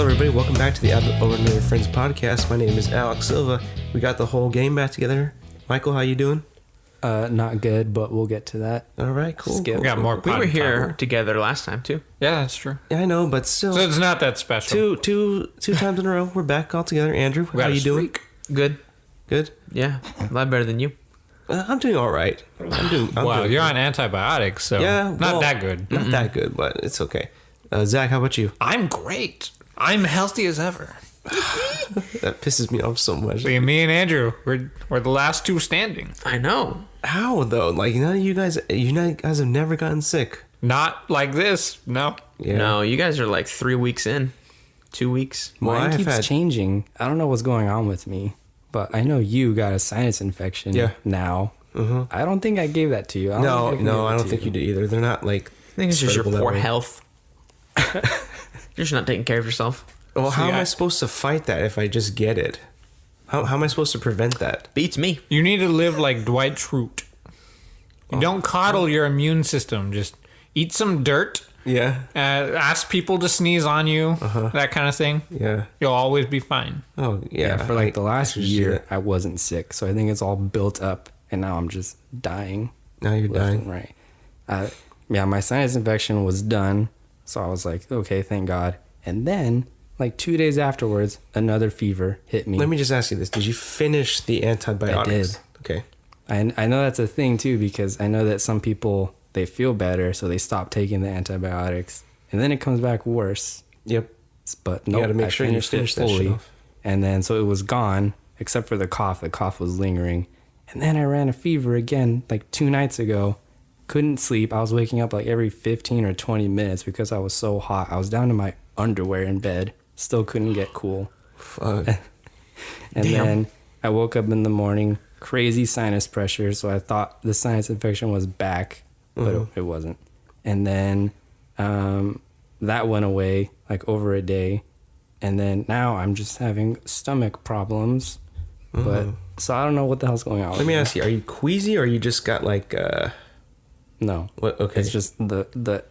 everybody. Welcome back to the Ordinary Friends podcast. My name is Alex Silva. We got the whole game back together. Michael, how you doing? Not good, but we'll get to that. All right, cool. Skip. Cool. We got more. We were here together last time too. Yeah, that's true. Yeah, I know, but still, So it's not that special. two times in a row. We're back all together. Andrew, We got how a you doing? streak. Good. Good. Yeah, a lot better than you. I'm doing all right. I'm doing Wow, you're good. on antibiotics, so Yeah, not well, that good. Not that good, but it's okay. Zach, how about you? I'm great. I'm healthy as ever. That pisses me off so much. See, me and Andrew, we're the last two standing. I know. How though? Like none of you guys have never gotten sick. Not like this. No. Yeah. No, you guys are like 3 weeks in, 2 weeks. Well, Mine I've keeps had- changing. I don't know what's going on with me, but I know you got a sinus infection now. Mm-hmm. I don't think I gave that to you. I don't think you did either. They're not like. I think it's just your spreadable that poor way. health. You're just not taking care of yourself. Well, how am I- I supposed to fight that if I just get it? How am I supposed to prevent that? Beats me. You need to live like Dwight Schrute. You don't coddle your immune system. Just eat some dirt. Yeah. Ask people to sneeze on you. That kind of thing. Yeah. You'll always be fine. Oh, yeah. For like the last I should do year, that. I wasn't sick, so I think it's all built up, and now I'm just dying. Now you're left dying. and right. Yeah, my sinus infection was done, so I was like, okay, thank God. And then, like 2 days afterwards, another fever hit me. Let me just ask you this. Did you finish the antibiotics? I did. Okay. I know that's a thing too, because I know that some people, they feel better, so they stop taking the antibiotics, and then it comes back worse. Yep. But You no, gotta make I sure you finished finish it that shit fully, off. and then so it was gone except for the cough. The cough was lingering, and then I ran a fever again like 2 nights ago. Couldn't sleep. I was waking up like every 15 or 20 minutes because I was so hot. I was down to my underwear in bed. Still couldn't get cool. Fuck. And then I woke up in the morning, crazy sinus pressure. So I thought the sinus infection was back, but it wasn't. And then that went away like over a day. And then now I'm just having stomach problems. But so I don't know what the hell's going on. Let me ask you, are you queasy or you just got like No. what? Okay. It's just the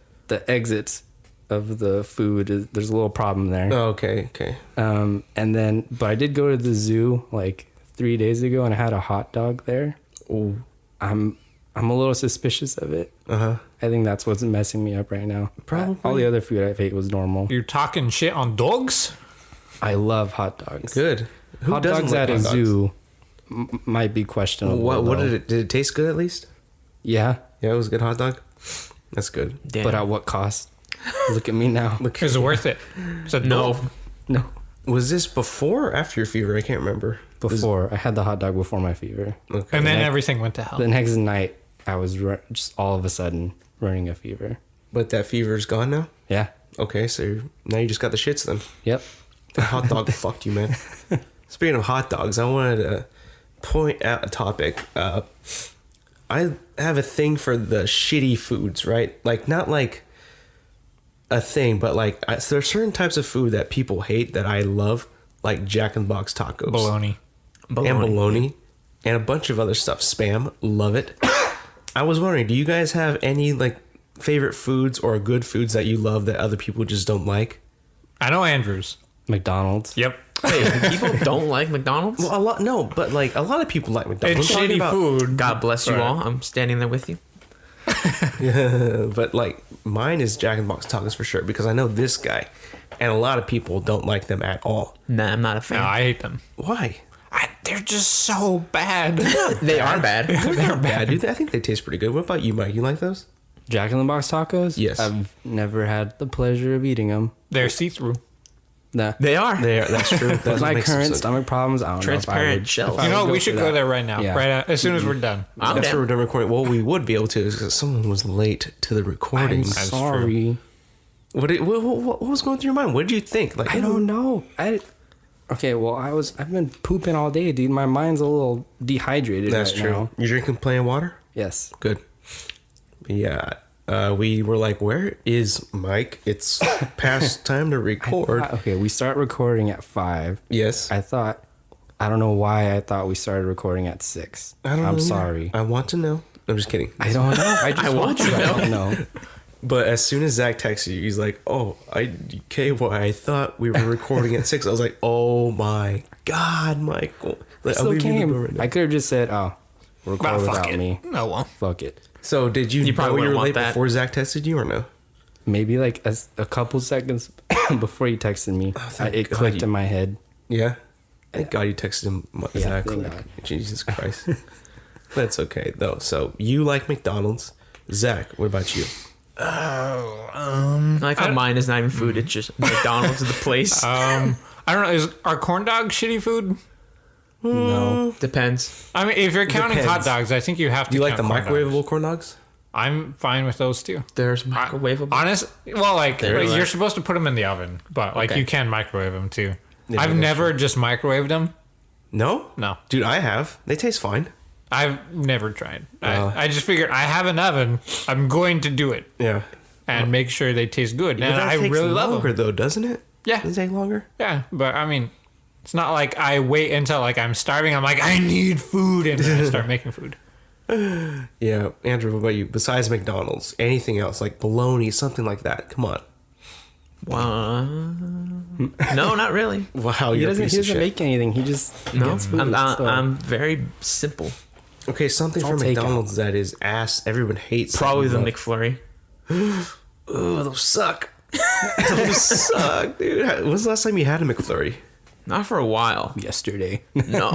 exits of the food. There's a little problem there. Oh, okay. Okay. And then, but I did go to the zoo like 3 days ago, and I had a hot dog there. Oh. I'm a little suspicious of it. Uh-huh. I think that's what's messing me up right now. Probably. All the other food I've ate was normal. You're talking shit on dogs? I love hot dogs. Good. Who Hot doesn't dogs like at a hot dogs? zoo might be questionable. What though. did it taste good at least? Yeah, Yeah, it was a good hot dog. That's good. Damn. but at what cost? Look at me now. Is it worth it? It's a No. dog. No. Was this before or after your fever? I can't remember. Before I had the hot dog before my fever. Okay. And then everything went to hell. The next night, I was just all of a sudden running a fever. But that fever's gone now? Yeah. Okay, so now you just got the shits then. Yep. The hot dog fucked you, man. Speaking of hot dogs, I wanted to point out a topic. I have a thing for the shitty foods, right? Like, not like a thing, but like, there are certain types of food that people hate that I love, like Jack in the Box tacos. Bologna. And bologna. And a bunch of other stuff. Spam. Love it. I was wondering, do you guys have any, like, favorite foods or good foods that you love that other people just don't like? I know Andrews. McDonald's. Yep. Wait, people don't like McDonald's? Well, a lot, no, but like a lot of people like McDonald's. It's I'm talking shitty food. God bless you Right. all. I'm standing there with you. But like mine is Jack in the Box tacos for sure because I know this guy, and a lot of people don't like them at all. Nah, I'm not a fan. No, I hate them. Why? They're just so bad. They are bad. They're bad, dude. I think they taste pretty good. What about you, Mike? You like those? Jack in the Box tacos? Yes. I've never had the pleasure of eating them. They're see-through. Nah. They are. That's true. With That my makes some current sense. stomach problems, I don't Transparent know if I would, shelf. if I You know, would what? We for should that. go there right now. Yeah. Right as soon as we're done. I'm That's down. where we're done recording. Well, we would be able to because someone was late to the recording. I'm sorry. What was going through your mind? What did you think? Like I don't know. Okay, well, I've been pooping all day, dude. My mind's a little dehydrated That's right true. now. You drinking plain water? Yes. Good. Yeah. We were like, where is Mike? It's past time to record. Okay, we start recording at 5. Yes. I don't know why I thought we started recording at 6. I don't know. I'm either. sorry. I want to know. I'm just kidding. I don't know. I just I want to I don't know. But as soon as Zach texted you, he's like, "Oh, I thought we were recording at 6." I was like, "Oh my god, Michael!" Like, Still leaving the came. door right now. I could have just said, "Oh, record fuck without it. me." No, well. Fuck it. So did you, You know probably you were wouldn't want late that. before Zach texted you or no? Maybe like a couple seconds before he texted me, thank it God clicked you- in my head. Yeah. Thank God you texted him, Zach. thank Like, God. Jesus Christ. That's okay though. So you like McDonald's, Zach? What about you? I like how mine is not even food. It's just McDonald's is the place. I don't know. Are corn dogs shitty food? No. Depends. I mean, if you're counting hot Depends. dogs, I think you have to. Do you like the count corn microwavable dogs. corn dogs? I'm fine with those too. There's microwavable. Honest, well, like There you're are. supposed to put them in the oven, but like Okay. you can microwave them too. Yeah, I've that's never just microwaved them. No? No, Dude, I have. They taste fine. I've never tried. Oh. I just figured I have an oven. I'm going to do it Yeah. and make sure they taste good. But And that I takes really love longer them. though, doesn't it? Yeah, Does it take longer? yeah. But I mean, it's not like I wait until like I'm starving. I'm like I need food, and then I start making food. Yeah. Andrew, what about you? Besides McDonald's, anything else like bologna, something like that? Come on. No, not really. Wow, He you're a doesn't, piece he of doesn't shit. make anything. He just No, gets food. so- I'm very simple. Okay, something I'll from take McDonald's that is ass. Everyone hates. Probably the something McFlurry. about- Ugh, those suck. Those suck, dude. When's the last time you had a McFlurry? Not for a while. yesterday. No.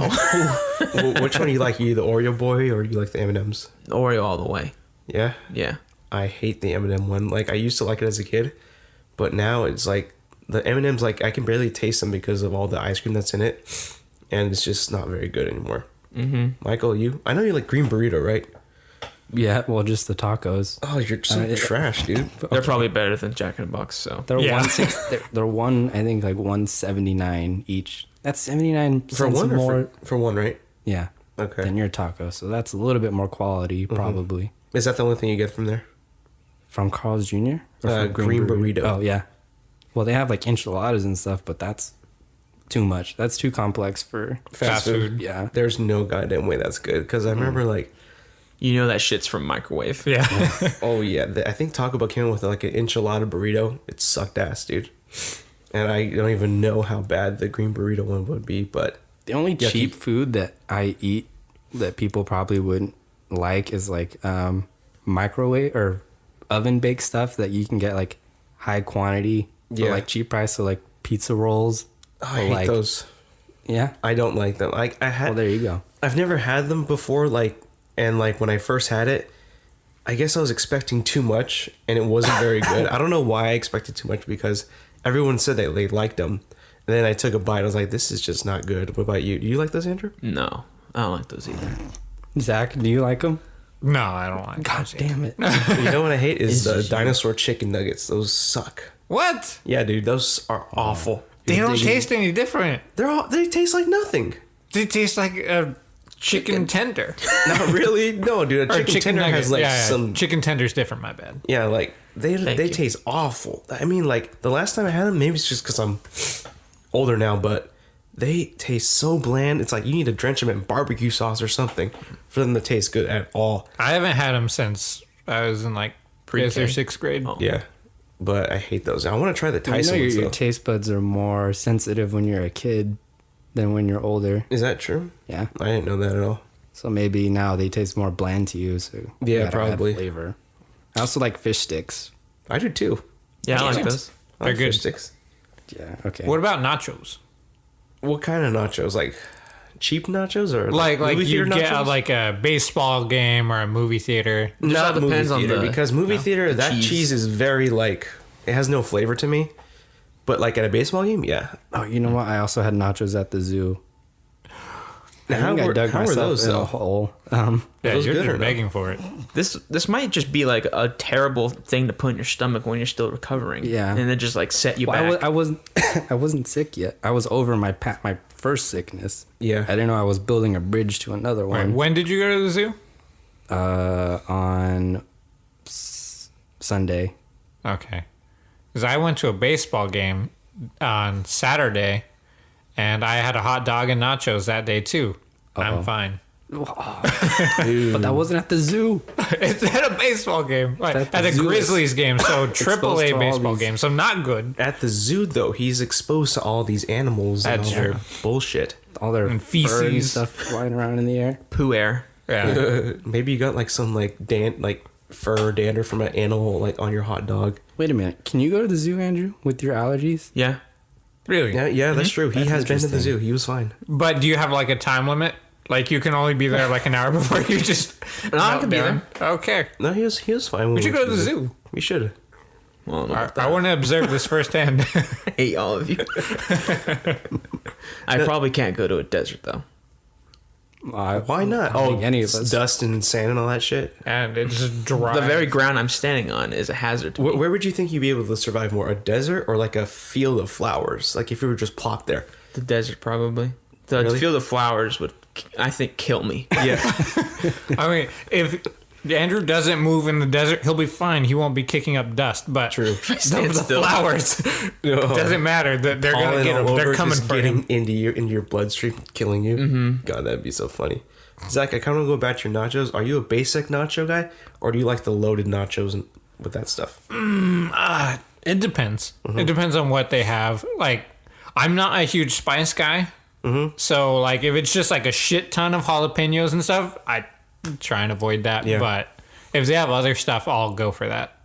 Which one do you like? You the Oreo boy or you like the M&Ms? Oreo all the way. Yeah. Yeah. I hate the M&M one. Like I used to like it as a kid, but now it's like the M&Ms. Like I can barely taste them because of all the ice cream that's in it, and it's just not very good anymore. Mm-hmm. Michael, you? I know you like green burrito, right? Yeah, well, just the tacos. Oh, you're so trash, dude. They're probably better than Jack in the Box. So They're Yeah. they're one. I think like 179 each. That's 79 For cents one, more. or for one, right? Yeah. Okay. Than your taco, so that's a little bit more quality, probably. Is that the only thing you get from there? From Carl's Jr. Or from Green burrito. Oh yeah. Well, they have like enchiladas and stuff, but that's too much. That's too complex for. Fast food. Yeah. There's no goddamn way that's good because I remember like, you know that shit's from microwave. Yeah. oh yeah, I think Taco Bell came with like an enchilada burrito. It sucked ass, dude. And I don't even know how bad the green burrito one would be, but The only Yucky. cheap food that I eat that people probably wouldn't like is like microwave or oven baked stuff that you can get like high quantity for Yeah. like cheap price. So like pizza rolls. I or, hate like, those. Yeah. I don't like them. I had. Well, there you go. I've never had them before, like, and like when I first had it, I guess I was expecting too much, and it wasn't very good. I don't know why I expected too much because everyone said that they liked them, and then I took a bite. I was like, "This is just not good." What about you? Do you like those, Andrew? No, I don't like those either. Zach, do you like them? No, I don't like. God those damn it. You know what I hate is It's the just- dinosaur chicken nuggets. Those suck. What? Yeah, dude, those are awful. They don't taste any different. They taste like nothing. They taste like a chicken tender. Not really. No, dude, a Or chicken tender has like yeah. some. Chicken tender's different. My bad. Yeah, like they you. taste awful. I mean, like the last time I had them, maybe it's just because I'm older now, but they taste so bland. It's like you need to drench them in barbecue sauce or something for them to taste good at all. I haven't had them since I was in like Pre-K. 5th or 6th grade. Oh. Yeah, but I hate those. I want to try the I know Tyson ones your though. taste buds are more sensitive when you're a kid than when you're older. Is that true? Yeah. I didn't know that at all. So maybe now they taste more bland to you. So you Yeah, gotta add probably. flavor. I also like fish sticks. I do too. Yeah, I like Yeah. those. I like They're fish good. sticks. Yeah. Okay. What about nachos? What kind of nachos? Like cheap nachos or Like movie you theater get nachos? like a baseball game or a movie theater. Not all movie depends on theater the- because movie theater that cheese. cheese is very like it has no flavor to me. But like at a baseball game, yeah. Oh, you know what? I also had nachos at the zoo. Now, I think I dug how were myself those in a though? hole. Yeah, those you're good or just no? begging for it. This might just be like a terrible thing to put in your stomach when you're still recovering. Yeah. and then just like set you Well, back. I wasn't. I wasn't sick yet. I was over my first sickness. Yeah. I didn't know I was building a bridge to another Wait, one. when did you go to the zoo? On Sunday. Okay. Because I went to a baseball game on Saturday, and I had a hot dog and nachos that day too. I'm fine. But that wasn't at the zoo. It's at a baseball game. Like, At the at a zoo. Grizzlies game, so triple to A all baseball these- game, so not good. At the zoo, though, he's exposed to all these animals and That's all their true. bullshit. All their And fur and feces. stuff flying around in the air. Poo air. Yeah. Maybe you got like some like fur dander from an animal like on your hot dog. Wait a minute. Can you go to the zoo, Andrew, with your allergies? Yeah. Really? Yeah, that's true. He That's has been to the interesting. zoo. He was fine. But do you have like a time limit? Like you can only be there like an hour before you just. No, I melt can be down? Okay. No, he was fine. When We should go to the zoo. We should. Well, no, I want to observe this firsthand. I hate all of you. I probably can't go to a desert though. Why not? I don't think any of us. Dust and sand and all that shit. And it's just dry. The very ground I'm standing on is a hazard to me. Where would you think you'd be able to survive more? A desert or like a field of flowers? Like if you were just plopped there. The desert probably. The Really? field of flowers would, I think, kill me. Yeah. I mean, if Andrew doesn't move in the desert, he'll be fine. He won't be kicking up dust. But True. the still. flowers doesn't matter. They're gonna Pollen get him. all They're over, coming just for getting him. into your bloodstream, killing you. Mm-hmm. God, that'd be so funny. Zach, I kind of want to go back to your nachos. Are you a basic nacho guy, or do you like the loaded nachos and with that stuff? It depends. It depends on what they have. Like, I'm not a huge spice guy. So, like, if it's just like a shit ton of jalapenos and stuff, I try and avoid that. Yeah. But if they have other stuff, I'll go for that.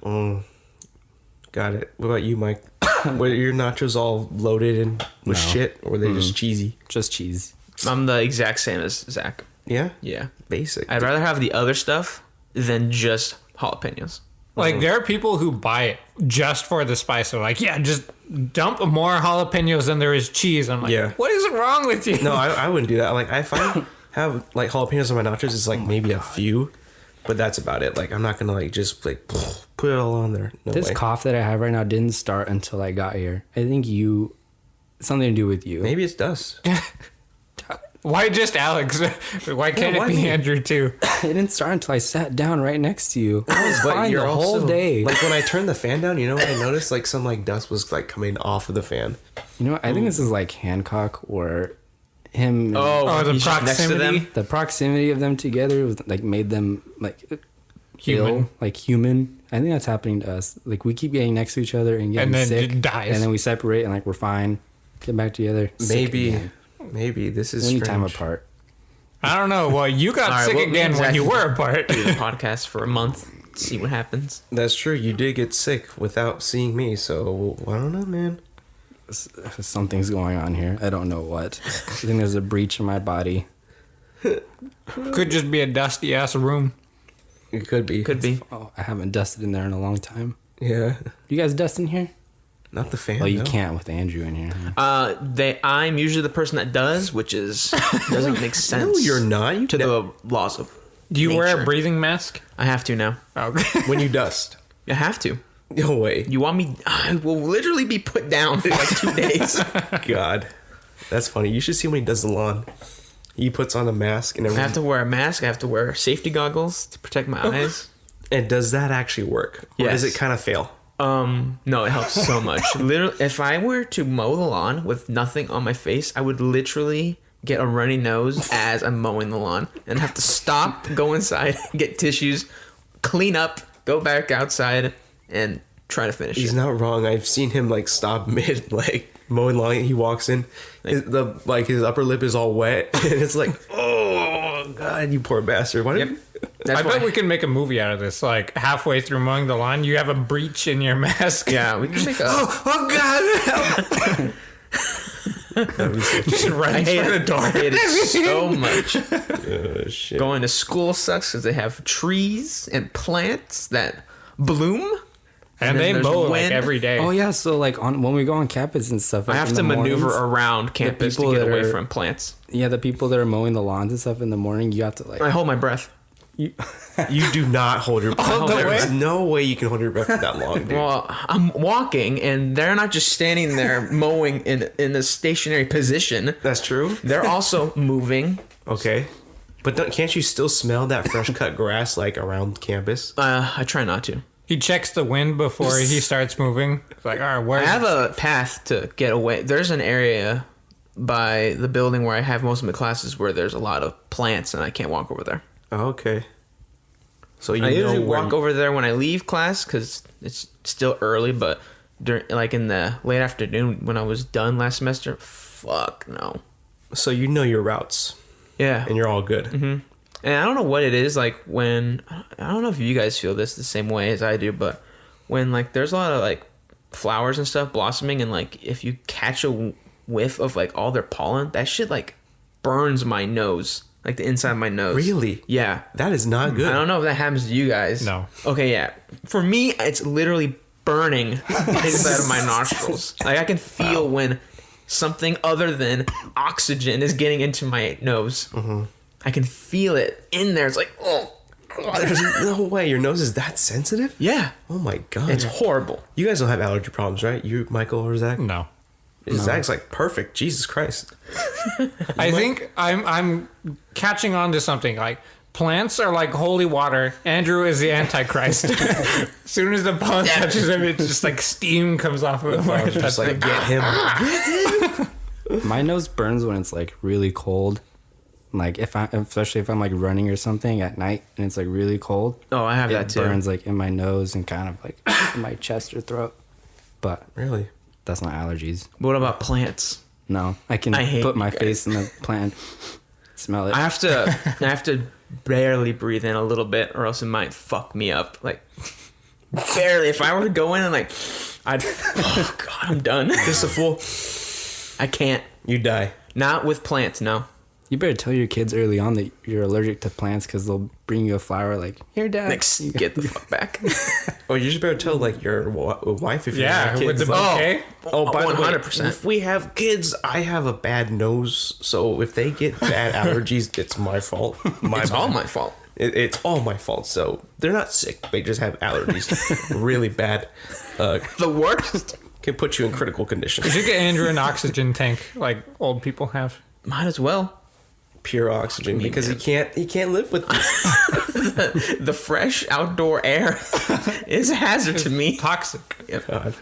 Got it. What about you, Mike? Were your nachos all loaded and with No. shit, or were they just cheesy? Just cheese. I'm the exact same as Zach. Yeah, Yeah. basic. I'd rather have the other stuff than just jalapenos. Like, there are people who buy it just for the spice. They're like, yeah, just dump more jalapenos than there is cheese. I'm like, Yeah. what is wrong with you? No, I wouldn't do that. Like if I have like jalapenos on my nachos, it's like maybe a few, but that's about it. Like I'm not gonna like just like put it all on there. No This way. cough that I have right now didn't start until I got here. I think something to do with you. Maybe it's dust. Why just Alex? Why can't why it be me? Andrew too? It didn't start until I sat down right next to you. I was But fine you're the whole also- day. Like when I turned the fan down, you know what I noticed? Like some like dust was like coming off of the fan. You know what? I think this is like Hancock or him. Oh, the he's just next to proximity? them. The proximity of them together was, like made them like Human. ill, like human. I think that's happening to us. Like we keep getting next to each other and getting And then sick, it dies. and then we separate and like we're fine. Get back together. sick again. Maybe this is Any time strange. apart. I don't know. Well, you got All right, sick well, me again and when Zach you can were apart. Do the podcast for a month. See what happens. That's true. You did get sick without seeing me, so I don't know, man. Something's going on here. I don't know what. I think there's a breach in my body. Could just be a dusty ass room. It could be. Could be. Oh, I haven't dusted in there in a long time. Yeah. You guys dust in here? Not the fan. Well, you no. can't with Andrew in here. I'm usually the person that does, which is doesn't make sense. No, you're not. You To the laws of. Do you wear a nature. breathing mask? I have to now. Okay. when you dust. I have to. No way. You want me? I will literally be put down for like 2 days. God. That's funny. You should see when he does the lawn. He puts on a mask and I everything. have to wear a mask. I have to wear safety goggles to protect my eyes. And does that actually work? Or does Yes. it kind of fail? No, it helps so much. Literally, if I were to mow the lawn with nothing on my face, I would literally get a runny nose as I'm mowing the lawn and have to stop, go inside, get tissues, clean up, go back outside, and try to finish He's it. not wrong. I've seen him like stop mid like mowing lawn. He walks in, his upper lip is all wet, and it's like, oh God, you poor bastard. Why did Yep. That's I bet why- we can make a movie out of this. Like halfway through mowing the lawn, you have a breach in your mask. Yeah, we can make a. Oh God! Just runs I hate for the it. door. I hate it so much. shit. Going to school sucks because they have trees and plants that bloom. And then they there's mow like wind. every day. Oh yeah, so like when we go on campus and stuff, I like, have in to the maneuver mornings, around campus to people get that away are- from plants. Yeah, the people that are mowing the lawns and stuff in the morning, you have to like. I hold my breath. You do not hold your breath. All the There's way? no way you can hold your breath for that long, dude. Well, I'm walking, and they're not just standing there mowing in a stationary position. That's true. They're also moving. Okay. But can't you still smell that fresh cut grass like around campus? I try not to. He checks the wind before he starts moving. It's like, all right, where? I have a path to get away. There's an area by the building where I have most of my classes where there's a lot of plants, and I can't walk over there. Oh, okay. So you I usually know walk over there when I leave class because it's still early, but during, like in the late afternoon when I was done last semester, fuck no. So you know your routes, Yeah. and you're all good. And I don't know what it is like when, I don't know if you guys feel this the same way as I do, but when like there's a lot of like flowers and stuff blossoming, and like if you catch a whiff of like all their pollen, that shit like burns my nose, like the inside of my nose. Really? Yeah. That is not good. I don't know if that happens to you guys. No. Okay, yeah. For me, it's literally burning inside of my nostrils. Like I can feel when something other than oxygen is getting into my nose. I can feel it in there. It's like, oh, God. There's no way your nose is that sensitive. Yeah. Oh my god. It's horrible. You guys don't have allergy problems, right? You, Michael, or Zach? No. Zach's like perfect. Jesus Christ. I think I'm catching on to something. Like plants are like holy water. Andrew is the Antichrist. As soon as the pollen touches him, it's just like steam comes off of him. Just like get him. My nose burns when it's like really cold. Like especially if I'm like running or something at night and it's like really cold. Oh, I have It that too. burns like in my nose and kind of like in my chest or throat. But Really? that's not allergies. What about plants? No, I can I hate put my you guys. face in the plant, smell it. I have to barely breathe in a little bit or else it might fuck me up. Like barely. If I were to go in and like oh god, I'm done. Just a fool. I can't. You die. Not with plants, no. You better tell your kids early on that you're allergic to plants because they'll bring you a flower like, here, Dad. Like get the fuck back. Oh, you just better tell like your wife if you Yeah, have kids. with the like, bouquet. oh, by the way, 100%. if we have kids, I have a bad nose, so if they get bad allergies, it's my fault. It's all my fault. It's all my fault. So they're not sick; they just have allergies, really bad. The worst. Can put you in critical condition. You should get Andrew an oxygen tank like old people have. Might as well. Pure oxygen because he can't live with this. The fresh outdoor air is a hazard to me. Toxic. Yep. God.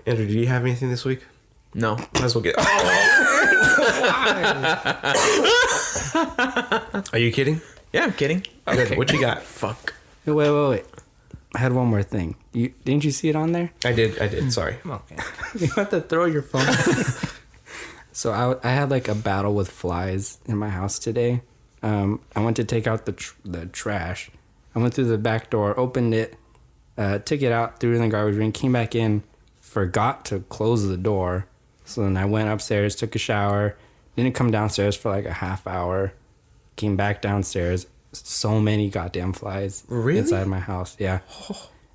Andrew, do you have anything this week? No. Might as well get. Are you kidding? Yeah, I'm kidding. Good. What you got? Fuck. Wait. I had one more thing. Didn't you see it on there? I did. Sorry. Okay. You have to throw your phone. So I had like a battle with flies in my house today. I went to take out the trash. I went through the back door, opened it, took it out, threw it in the garbage bin, came back in, forgot to close the door. So then I went upstairs, took a shower, didn't come downstairs for like a half hour, came back downstairs. So many goddamn flies Really? inside my house. Yeah.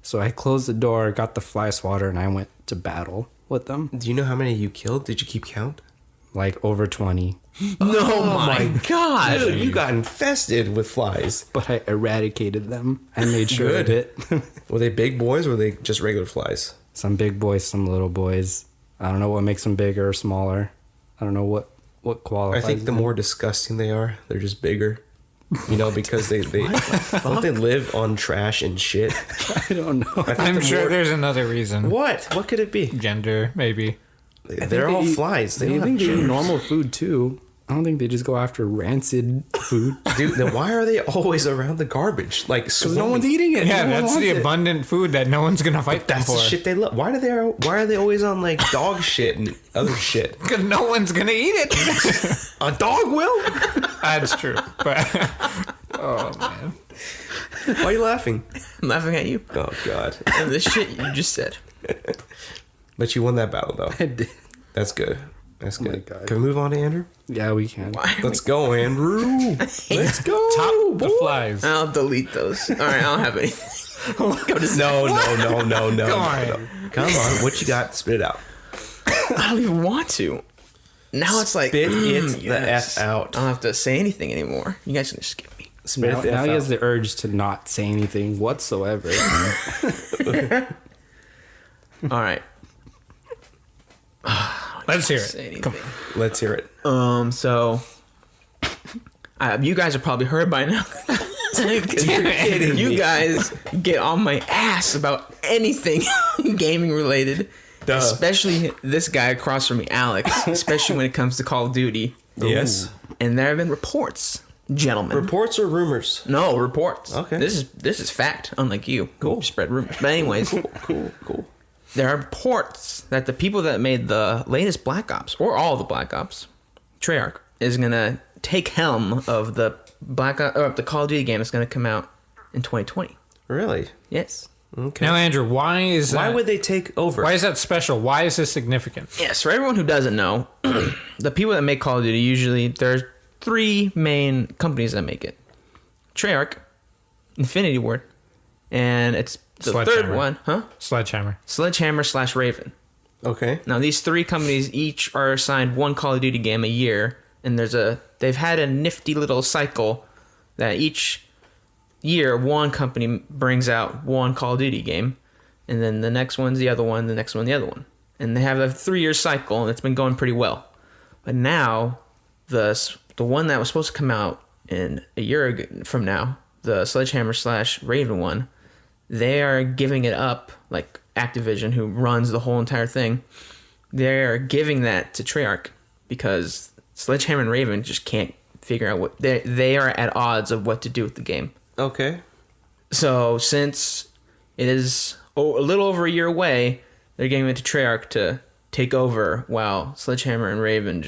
So I closed the door, got the fly swatter, and I went to battle with them. Do you know how many you killed? Did you keep count? Like over 20. No, my God. Dude, you got infested with flies. But I eradicated them. I made sure of it. Were they big boys or were they just regular flies? Some big boys, some little boys. I don't know what makes them bigger or smaller. I don't know what qualifies. I think the them. more disgusting they are, they're just bigger. You know, because they don't they live on trash and shit. I don't know. I think I'm the sure more- there's another reason. What? What could it be? Gender, maybe. They're all flies. They I don't think have they eat genders. normal food too. I don't think they just go after rancid food. Dude, then why are they always around the garbage? Like, Because no one's eating it. Yeah, No one that's wants the it. abundant food that no one's gonna fight them That's for. the shit they love. Why are they always on like dog shit and other shit? Because no one's gonna eat it. A dog will? That's true. But oh man, Why are you laughing? I'm laughing at you. Oh god. And the shit you just said. But you won that battle though. I did. That's good. That's my good. God. Can we move on to Andrew? Yeah, we can. Why? Let's go, Andrew. Let's go. top the boy. flies. I'll delete those. All right, I don't have anything. No. Come on. Come on. What you got? Spit it out. I don't even want to. Now it's like Spit it yes. the F out. I don't have to say anything anymore. You guys can just skip me. Spit Now, it the now F he out. has the urge to not say anything whatsoever. All right. Let's hear Say it. anything. Let's hear it. So you guys have probably heard by now. 'Cause kidding you me. guys get on my ass about anything gaming related. Duh. Especially this guy across from me, Alex. Especially when it comes to Call of Duty. Yes. And there have been reports gentlemen. Reports or rumors? No, reports. Okay. This is fact, unlike you. Cool. Spread rumors. But anyways, Cool. there are reports that the people that made the latest Black Ops, or all the Black Ops, Treyarch, is going to take helm of the the Call of Duty game that's going to come out in 2020. Really? Yes. Okay. Now, Andrew, why would they take over? Why is that special? Why is this significant? Yes, for everyone who doesn't know, the people that make Call of Duty, usually there's 3 main companies that make it. Treyarch, Infinity Ward, and it's the third one, Sledgehammer. Sledgehammer/Raven. Okay. Now these 3 companies each are assigned one Call of Duty game a year, and they've had a nifty little cycle that each year one company brings out one Call of Duty game, and then the next one's the other one, the next one the other one, and they have a 3-year cycle, and it's been going pretty well. But now the one that was supposed to come out in a year from now, the Sledgehammer/Raven one, they are giving it up, like Activision, who runs the whole entire thing. They're giving that to Treyarch because Sledgehammer and Raven just can't figure out what they are at odds of what to do with the game. Okay. So since it is a little over a year away, they're giving it to Treyarch to take over, while Sledgehammer and Raven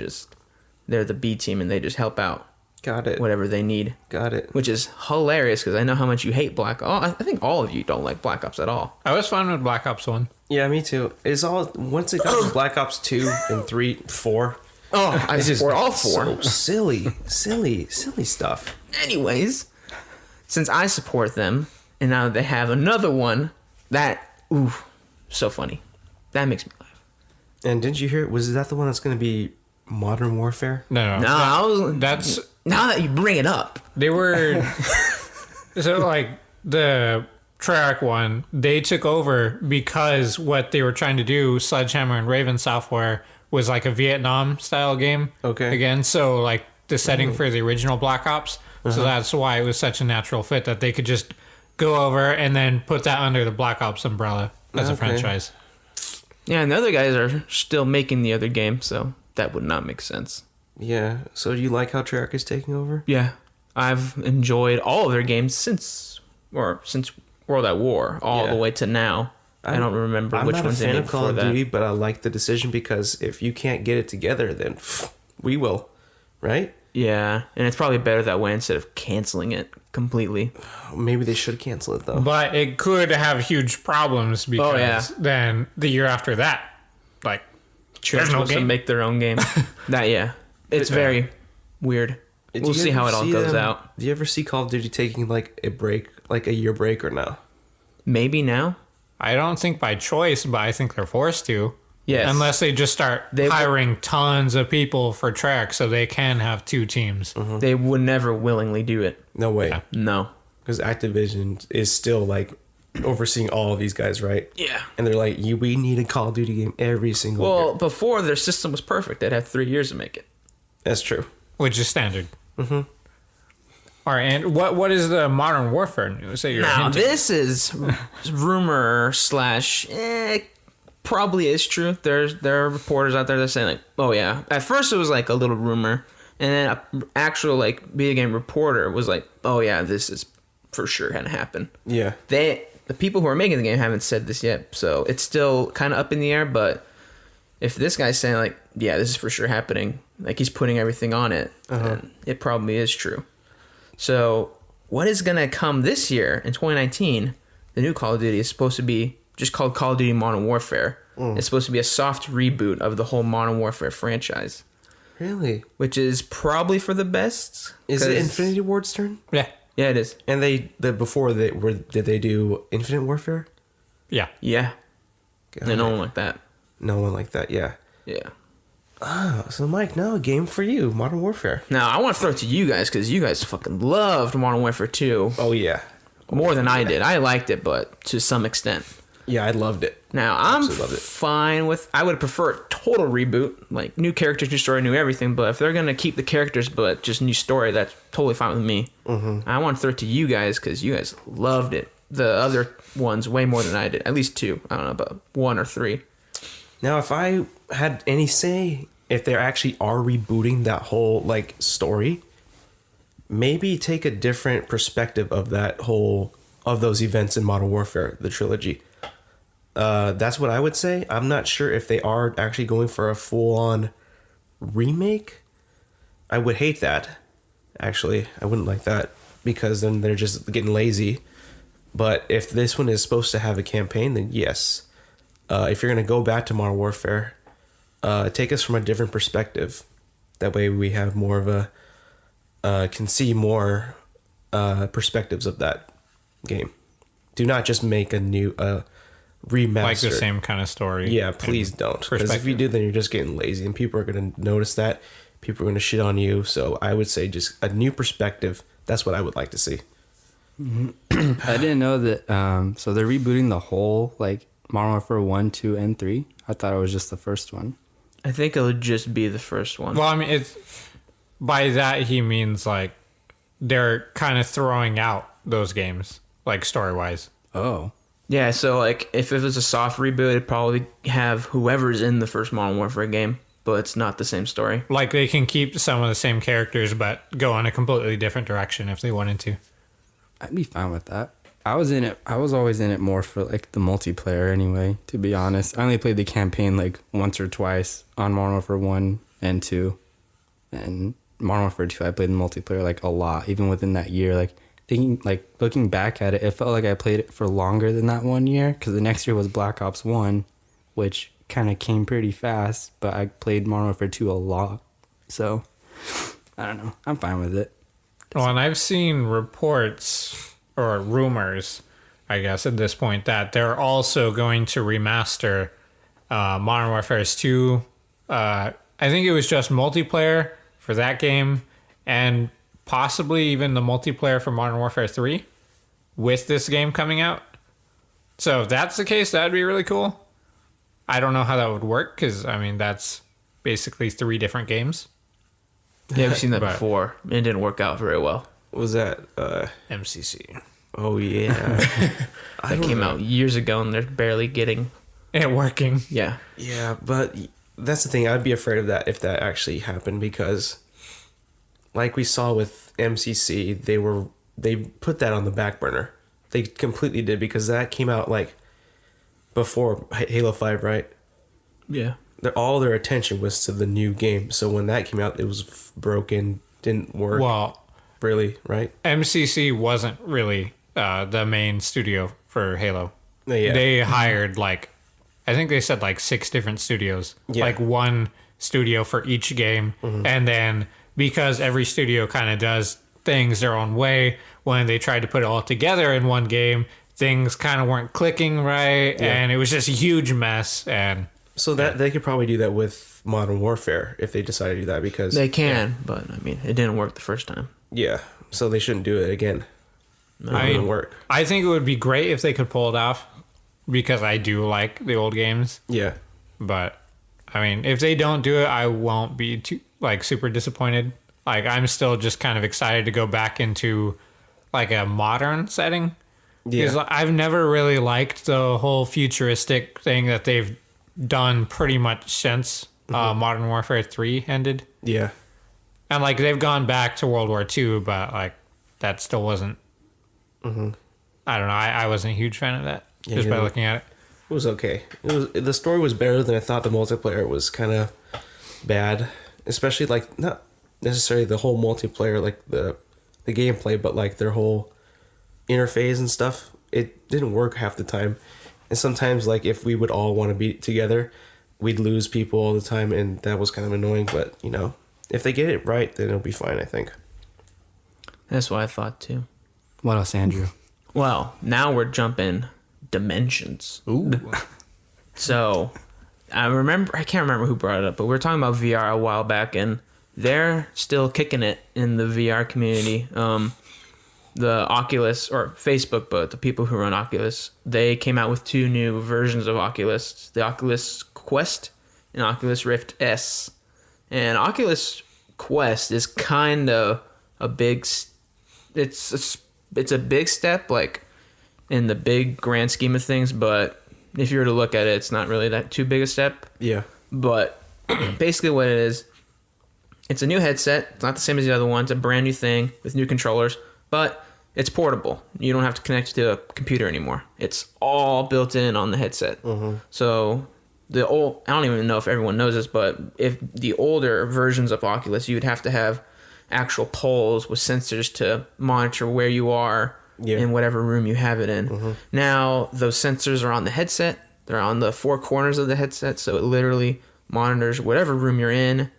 they're the B team and they just help out. Got it. Whatever they need. Got it. Which is hilarious because I know how much you hate Black Ops. I think all of you don't like Black Ops at all. I was fine with Black Ops 1. Yeah, me too. Once it got to Black Ops 2 and 3, 4. Oh, I support all 4. So silly stuff. Anyways, since I support them, and now they have another one, so funny. That makes me laugh. And didn't you hear? Was that the one that's going to be Modern Warfare? No. That's now that you bring it up. They were so like the Treyarch one. They took over because what they were trying to do, Sledgehammer and Raven Software, was like a Vietnam style game. Okay. Again, so like the setting for the original Black Ops. So that's why it was such a natural fit that they could just go over and then put that under the Black Ops umbrella as a franchise. Yeah, and the other guys are still making the other game, so that would not make sense. Yeah. So do you like how Treyarch is taking over? Yeah, I've enjoyed all of their games since World at War, all the way to now. I don't remember which ones they made before that. I'm not a fan of Call of Duty, but I like the decision because if you can't get it together, then we will, right? Yeah, and it's probably better that way instead of canceling it completely. Maybe they should cancel it though. But it could have huge problems because then the year after that, like, there's no game. To make their own game. It's very weird. We'll see how it all goes out. Do you ever see Call of Duty taking like a break, like a year break, or no? Maybe now. I don't think by choice, but I think they're forced to. Yes. Unless they just start hiring tons of people for track so they can have 2 teams. Mm-hmm. They would never willingly do it. No way. Yeah. No. Because Activision is still like overseeing all of these guys, right? Yeah. And they're like, we need a Call of Duty game every single year. Well, before their system was perfect, they'd have 3 years to make it. That's true. Which is standard. Mm-hmm. All right, and what is the Modern Warfare news that you're hinting? This is rumor / probably is true. There are reporters out there that say like, oh yeah. At first it was like a little rumor, and then an actual like video game reporter was like, oh yeah, this is for sure gonna happen. Yeah. The people who are making the game haven't said this yet, so it's still kind of up in the air. But if this guy's saying like, yeah, this is for sure happening, like he's putting everything on it, then it probably is true. So what is gonna come this year in 2019? The new Call of Duty is supposed to be just called Call of Duty Modern Warfare. It's supposed to be a soft reboot of the whole Modern Warfare franchise. Really? Which is probably for the best. Is it Infinity Ward's turn? Yeah. Yeah, it is. And did they do Infinite Warfare? Yeah. Yeah. No one like that. No one like that, yeah. Yeah. Oh, so Mike, now a game for you, Modern Warfare. Now, I want to throw it to you guys because you guys fucking loved Modern Warfare 2. Oh, yeah. More than I did. I liked it, but to some extent. Yeah, I loved it. Now, I'm fine with... I would prefer a total reboot. Like, new characters, new story, new everything. But if they're going to keep the characters, but just new story, that's totally fine with me. Mm-hmm. I want to throw it to you guys because you guys loved it. The other ones way more than I did. At least 2. I don't know, about 1 or 3. Now, if I had any say, if they actually are rebooting that whole, like, story, maybe take a different perspective of those events in Modern Warfare, the trilogy. That's what I would say. I'm not sure if they are actually going for a full-on remake. I would hate that. Actually, I wouldn't like that because then they're just getting lazy. But if this one is supposed to have a campaign, then yes. If you're going to go back to Modern Warfare, take us from a different perspective. That way we have more of can see more perspectives of that game. Do not just make a new remaster. Like the same kind of story. Yeah, please don't. Because if you do, then you're just getting lazy, and people are going to notice that. People are going to shit on you. So I would say just a new perspective. That's what I would like to see. I didn't know that. So they're rebooting the whole like Modern Warfare 1, 2, and 3. I thought it was just the first one. I think it'll just be the first one. Well, I mean, it's by that he means like they're kind of throwing out those games, like story wise. Oh. Yeah, so like if it was a soft reboot, it'd probably have whoever's in the first Modern Warfare game, but it's not the same story. Like they can keep some of the same characters, but go in a completely different direction if they wanted to. I'd be fine with that. I was always in it more for like the multiplayer anyway, to be honest. I only played the campaign like once or twice on Modern Warfare 1 and 2. And Modern Warfare 2, I played the multiplayer like a lot, even within that year. Like thinking, like looking back at it, it felt like I played it for longer than that 1 year, because the next year was Black Ops 1, which kind of came pretty fast, but I played Modern Warfare 2 a lot. So, I don't know. I'm fine with it. Well, and I've seen reports or rumors, I guess, at this point, that they're also going to remaster Modern Warfare 2. I think it was just multiplayer for that game, and possibly even the multiplayer for Modern Warfare 3 with this game coming out. So if that's the case, that'd be really cool. I don't know how that would work, because, I mean, that's basically 3 different games. Yeah, I've seen that But- before. It didn't work out very well. What was that? MCC. Oh, yeah. That came out years ago, and they're barely getting. It working. Yeah. Yeah, but that's the thing. I'd be afraid of that if that actually happened, because like we saw with MCC, they put that on the back burner. They completely did, because that came out like before Halo 5, right? Yeah. All their attention was to the new game. So when that came out, it was broken, didn't work Well, really, right? MCC wasn't really the main studio for Halo. Yeah. They hired I think they said 6 different studios, Yeah. like one studio for each game. And then because every studio kind of does things their own way, when they tried to put it all together in one game, things kind of weren't clicking right. Yeah. And it was just a huge mess. And So that they could probably do that with Modern Warfare if they decide to do that, because They can, but I mean, it didn't work the first time. yeah, so they shouldn't do it again. It wouldn't work. I think it would be great if they could pull it off, because I do like the old games. Yeah. But I mean, if they don't do it, I won't be too super disappointed. I'm still just kind of excited to go back into a modern setting. Because Yeah. I've never really liked the whole futuristic thing that they've done pretty much since Modern Warfare 3 ended. Yeah. And they've gone back to World War II, but that still wasn't. I don't know. I wasn't a huge fan of that, Yeah, just by yeah. looking at it. It was okay. The story was better than I thought. The multiplayer was kind of bad, especially not necessarily the whole multiplayer, the gameplay, but their whole interface and stuff. It didn't work half the time, and sometimes if we would all want to be together, we'd lose people all the time, and that was kind of annoying. But if they get it right, then it'll be fine, I think. That's what I thought too. What else, Andrew? Well, now we're jumping dimensions. Ooh. So, I can't remember who brought it up, but we were talking about VR a while back, and they're still kicking it in the VR community. The Oculus, or Facebook, but the people who run Oculus, they came out with 2 new versions of Oculus, the Oculus Quest and Oculus Rift S. And Oculus Quest is kind of a big, it's a big step, in the big grand scheme of things, but if you were to look at it, it's not really that too big a step. Yeah. But basically what it is, It's a new headset. It's not the same as the other one. It's a brand new thing with new controllers, but it's portable. You don't have to connect to a computer anymore. It's all built in on the headset. So I don't even know if everyone knows this, but if the older versions of Oculus, you would have to have actual poles with sensors to monitor where you are in whatever room you have it in. Now, those sensors are on the headset. They're on the four corners of the headset, so it literally monitors whatever room you're in.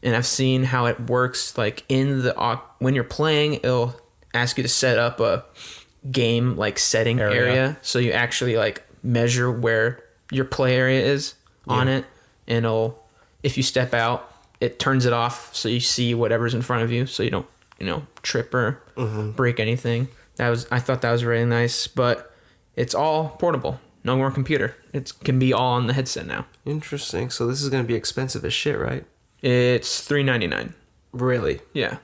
And I've seen how it works. Like when you're playing, it'll ask you to set up a game like setting area. So you actually like measure where your play area is on it, and if you step out, it turns it off so you see whatever's in front of you, so you don't trip or break anything. I thought that was really nice, but it's all portable. No more computer. It can be all on the headset now. Interesting. So this is going to be expensive as shit, right? It's $399. Really? Yeah.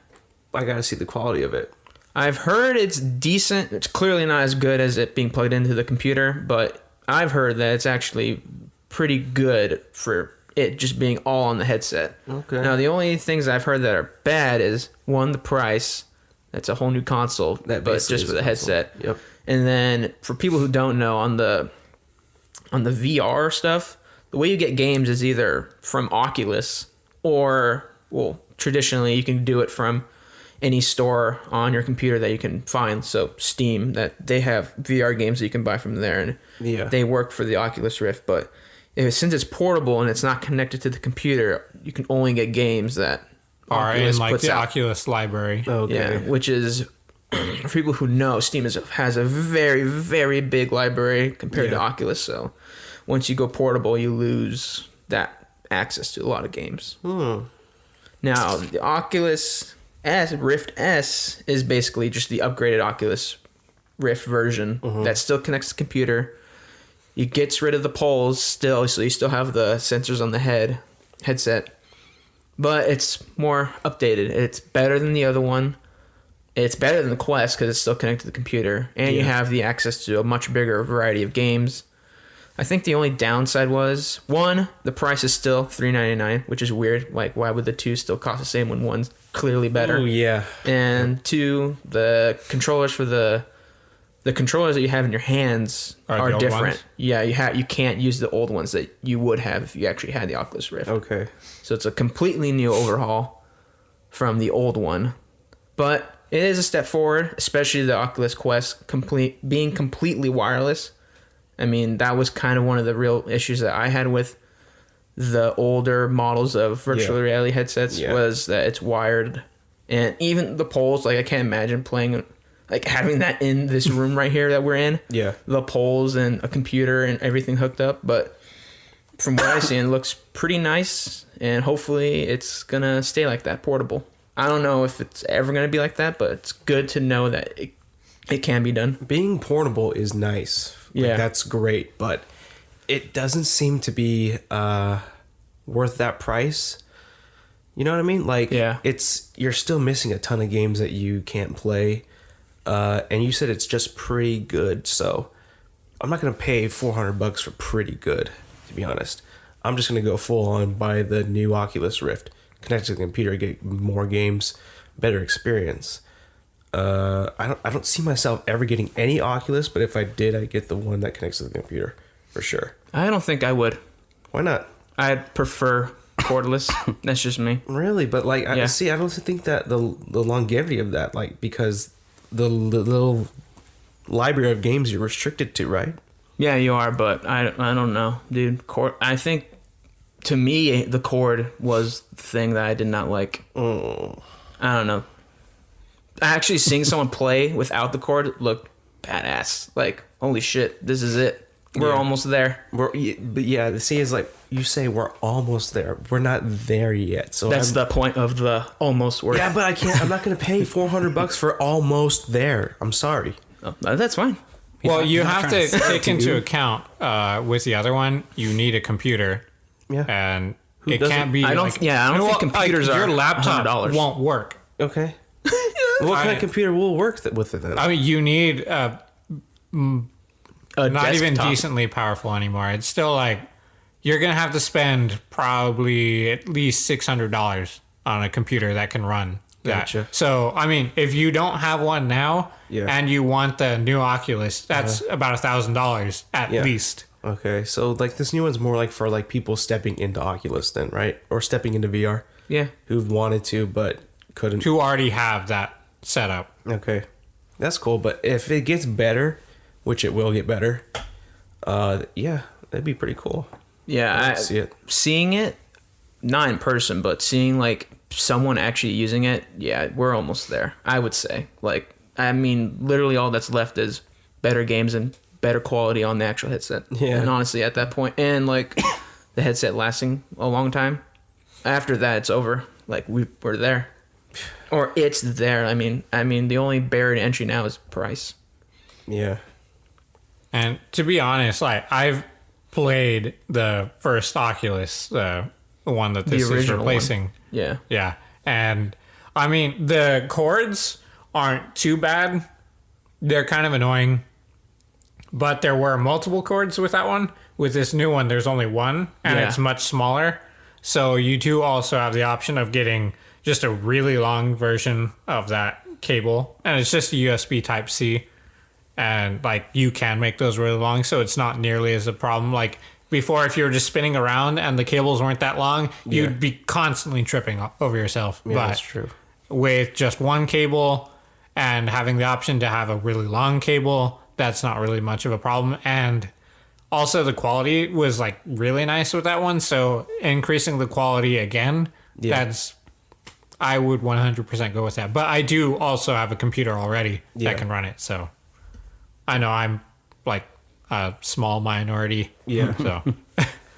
I got to see the quality of it. I've heard it's decent. It's clearly not as good as it being plugged into the computer, but I've heard that it's actually pretty good for it just being all on the headset. Okay. Now, the only things I've heard that are bad is, one, the price. That's a whole new console, but just for the headset. Yep. And then for people who don't know, on the VR stuff, the way you get games is either from Oculus or, well, traditionally you can do it from any store on your computer that you can find. So Steam, that they have VR games that you can buy from there, and they work for the Oculus Rift. But since it's portable and it's not connected to the computer, you can only get games that are Oculus in like puts the out. Oculus library. Okay. Yeah, which is, for people who know, Steam has a very, very big library compared to Oculus. So once you go portable, you lose that access to a lot of games. Now, the Oculus Rift S is basically just the upgraded Oculus Rift version that still connects to the computer. It gets rid of the poles still, so you still have the sensors on the headset. But it's more updated. It's better than the other one. It's better than the Quest because it's still connected to the computer. And you have the access to a much bigger variety of games. I think the only downside was, one, the price is still $399, which is weird. Like, why would the two still cost the same when one's clearly better? Oh, yeah. And two, the controllers for the controllers that you have in your hands are different. Ones? Yeah, you can't use the old ones that you would have if you actually had the Oculus Rift. Okay. So it's a completely new overhaul from the old one. But it is a step forward, especially the Oculus Quest being completely wireless. I mean, that was kind of one of the real issues that I had with the older models of virtual reality headsets was that it's wired. And even the poles, like I can't imagine having that in this room right here that we're in. Yeah. The poles and a computer and everything hooked up. But from what I've seen, it looks pretty nice. And hopefully it's going to stay like that, portable. I don't know if it's ever going to be like that, but it's good to know that it can be done. Being portable is nice. Like, that's great, but it doesn't seem to be worth that price. You know what I mean? Like, you're still missing a ton of games that you can't play. And you said it's just pretty good, so I'm not going to pay $400 for pretty good, to be honest. I'm just going to go full on buy the new Oculus Rift, connect to the computer, get more games, better experience. I don't see myself ever getting any Oculus, but if I did, I'd get the one that connects to the computer for sure. I don't think I would. Why not? I'd prefer cordless. That's just me. Really? But like, I don't think that the longevity of that, like, because the little library of games you're restricted to, right? Yeah, you are, but I don't know, dude. I think, to me, the cord was the thing that I did not like. I don't know. Actually, seeing someone play without the cord looked badass. Like, holy shit, this is it. We're almost there. But the thing is, like, you say we're almost there. We're not there yet. So that's the point of the almost word. Yeah, but I can't. I'm not going to pay $400 for almost there. I'm sorry. Oh, that's fine. Well, you have to take into account with the other one, you need a computer. Yeah. And it can't be. I don't think computers are your laptop $100. won't work. Okay. What kind of computer will work with it then? I mean, you need a not desktop. even decently powerful anymore. It's still like you're gonna have to spend probably at least $600 on a computer that can run that. Gotcha. So, I mean, if you don't have one now and you want the new Oculus, that's about $1,000 at least. Okay, so like this new one's more like for like people stepping into Oculus then, right? Or stepping into VR. Yeah. Who've wanted to but couldn't. Who already have that set up. Okay. That's cool, but if it gets better, which it will get better, yeah, that'd be pretty cool. Yeah, See it. Seeing it, not in person, but seeing like someone actually using it, yeah, we're almost there. I would say, like, I mean, literally all that's left is better games and better quality on the actual headset. Yeah. And honestly, at that point, and like the headset lasting a long time. After that, it's over. Like we're there, or it's there. I mean, the only barrier to entry now is price. Yeah. And to be honest, like I've played the first Oculus, the one that this is original replacing. one. Yeah. Yeah. And I mean, the cords aren't too bad. They're kind of annoying. But there were multiple cords with that one. With this new one, there's only one, and Yeah. it's much smaller. So you do also have the option of getting just a really long version of that cable. And it's just a USB Type-C. And like you can make those really long, so it's not nearly as a problem. Like before, if you were just spinning around and the cables weren't that long, you'd be constantly tripping over yourself. Yeah, but that's true. with just one cable and having the option to have a really long cable, that's not really much of a problem. And also the quality was like really nice with that one. So increasing the quality again, I would 100% go with that. But I do also have a computer already that can run it. So I know I'm like a small minority. Yeah. So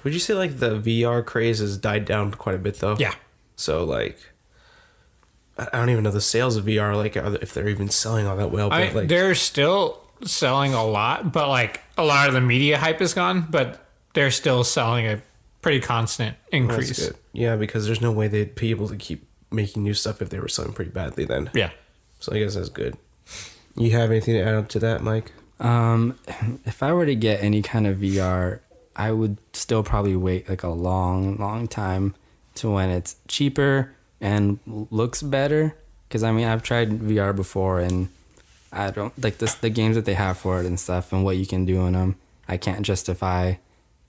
Would you say like the VR craze has died down quite a bit though? yeah. So like, I don't even know the sales of VR, like if they're even selling all that well. But like, They're still selling a lot, but like a lot of the media hype is gone, but they're still selling a pretty constant increase. that's good. Yeah, because there's no way they'd be able to keep making new stuff if they were selling pretty badly then. Yeah. So I guess that's good. You have anything to add up to that, Mike? If I were to get any kind of VR, I would still probably wait like a long time to when it's cheaper and looks better. Because I mean, I've tried VR before, and I don't like the games that they have for it and stuff, and what you can do in them. I can't justify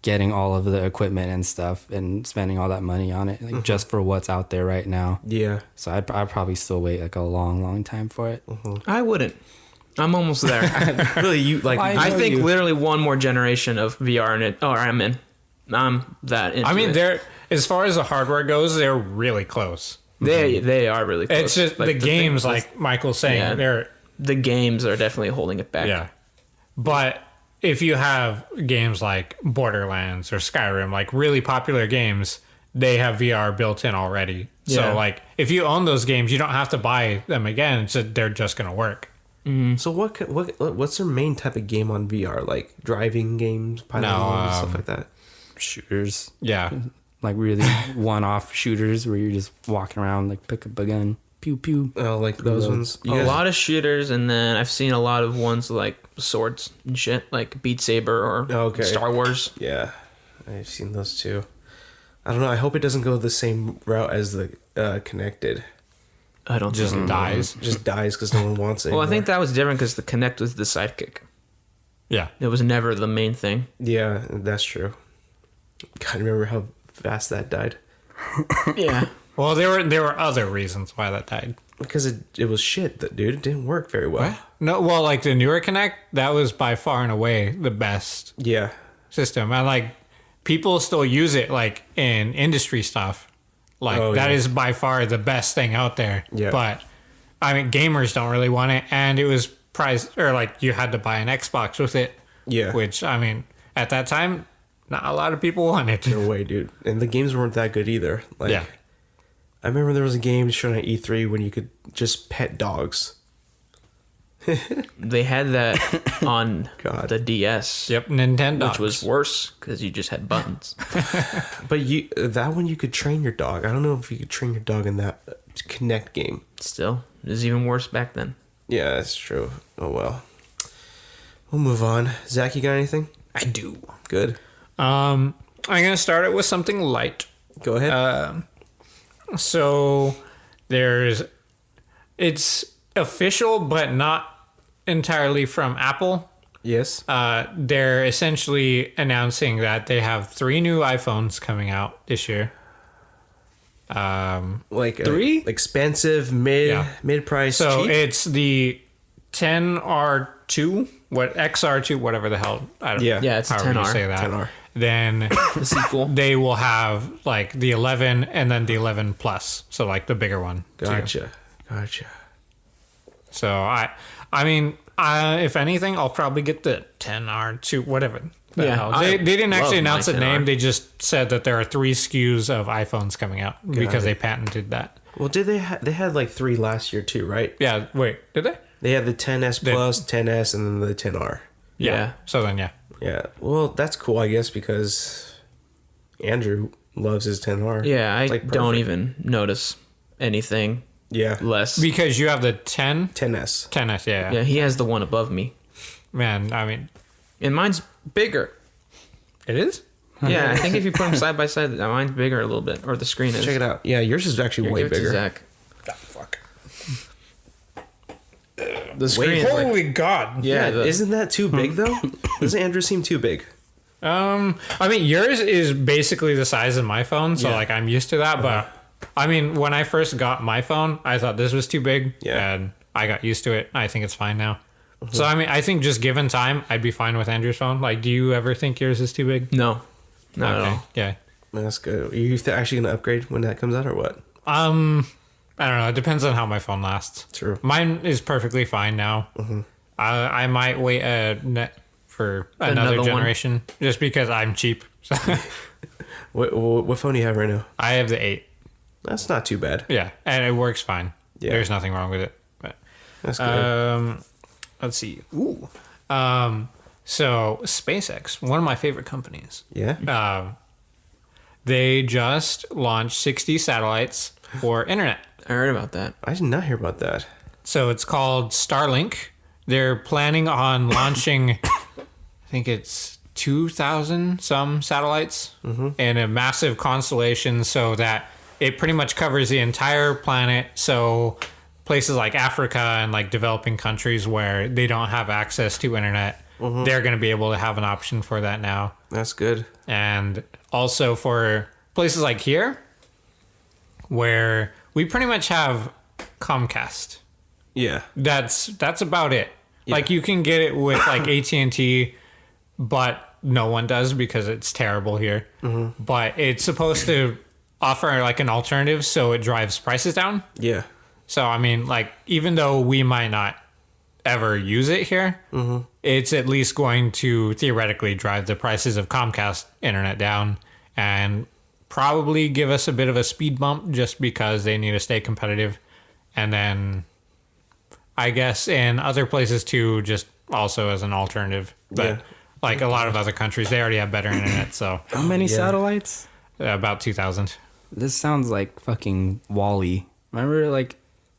getting all of the equipment and stuff and spending all that money on it, like just for what's out there right now. Yeah. So I'd probably still wait like a long time for it. I wouldn't. I'm almost there. Really, you like? Why? I think you. literally one more generation of VR in it. Oh, I'm in. I'm that into I mean, it. they're as far as the hardware goes, they're really close. They are really close. It's just Like, the thing games, is, like Michael's saying, Yeah. they're the games are definitely holding it back. yeah. But if you have games like Borderlands or Skyrim, like really popular games, they have VR built in already. Yeah. So like if you own those games, you don't have to buy them again. It's just, they're just gonna work. So what's their main type of game on VR? Like driving games, piloting games, stuff like that. Shooters. Yeah. Like really one-off shooters where you're just walking around, like pick up a gun, pew pew. Oh, like those ones. You A guys- lot of shooters, and then I've seen a lot of ones like swords and shit, like Beat Saber or Okay. Star Wars. Yeah, I've seen those too. I don't know. I hope it doesn't go the same route as the Connected. I don't Just think. dies. Just dies because no one wants it. Well, I think anymore. that was different because the Connect was the sidekick. Yeah. It was never the main thing. Yeah, that's true. God, remember how fast that died? Yeah. Well, there were other reasons why that died. Because it was shit, dude. It didn't work very well. No, well, like the newer Connect, that was by far and away the best Yeah, system. And like people still use it like in industry stuff. Like that is by far the best thing out there. Yeah. But I mean gamers don't really want it, and it was priced, or like you had to buy an Xbox with it. Yeah. Which I mean at that time not a lot of people wanted. no way, dude. And the games weren't that good either. Like, Yeah. I remember there was a game shown at E3 when you could just pet dogs. They had that on God. the DS. Yep, Nintendo. Which was worse because you just had buttons. But that one you could train your dog. I don't know if you could train your dog in that Connect game. Still, it was even worse back then. Yeah, that's true. Oh well. We'll move on. Zach, you got anything? I do. Good. I'm gonna start it with something light. Go ahead. So it's official, but not entirely from Apple. Yes. They're essentially announcing that they have 3 new iPhones coming out this year. Like 3? Expensive, mid price. So cheap? it's the 10R2, XR2, whatever the hell. I don't Yeah, it's a however you 10R. say that. 10R. Then The sequel. they will have like the 11 and then the 11 Plus. So like the bigger one. too. Gotcha. So I mean, if anything, I'll probably get the 10R2, whatever. the Yeah, hell. I They didn't actually love announce my the name. 10R. They just said that there are 3 SKUs of iPhones coming out because they patented that. Well, did they they had like 3 last year too, right? Yeah. Wait, did they? They had the 10s Plus, 10s, and then the 10R. Yeah. So then, yeah. Yeah. Well, that's cool, I guess, because Andrew loves his 10R. Yeah, I Like, don't perfect. even notice anything Yeah. less. Because you have the 10, 10s. 10S, yeah. Yeah, he has the one above me. Man, I mean, And mine's bigger. it is? Yeah, I think if you put them side by side, mine's bigger a little bit, or the screen is. Check it out. Yeah, yours is actually Here, way give it to bigger. Zach. Fuck. The screen is like, Holy God. yeah, Yeah, the- isn't that too big though? Doesn't Andrew seem too big? I mean, yours is basically the size of my phone, so Yeah. like I'm used to that. But I mean, when I first got my phone, I thought this was too big, Yeah. and I got used to it. I think it's fine now. So I mean, I think just given time, I'd be fine with Andrew's phone. Like, do you ever think yours is too big? no, not at all. Yeah. That's good. Are you actually gonna upgrade when that comes out or what? I don't know. It depends on how my phone lasts. True. Mine is perfectly fine now. I might wait for another Another one? generation just because I'm cheap. So What phone do you have right now? I have the 8. That's not too bad. Yeah, and it works fine. Yeah. There's nothing wrong with it. But That's good. let's see. Ooh. So SpaceX, one of my favorite companies. Yeah. They just launched 60 satellites for internet. I heard about that. I did not hear about that. So it's called Starlink. They're planning on launching, I think it's 2,000 some satellites in a massive constellation so that it pretty much covers the entire planet. So places like Africa and like developing countries where they don't have access to internet, they're going to be able to have an option for that now. That's good. And also for places like here where we pretty much have Comcast. Yeah. That's about it. Yeah. Like you can get it with like AT&T, but no one does because it's terrible here. But it's supposed to offer like an alternative so it drives prices down. Yeah. So I mean, like even though we might not ever use it here, it's at least going to theoretically drive the prices of Comcast internet down and probably give us a bit of a speed bump just because they need to stay competitive. And then I guess in other places too, just also as an alternative. But Yeah. like a lot of other countries, they already have better internet. So How many Yeah. satellites? about 2,000. This sounds like fucking Wall-E. Remember, like,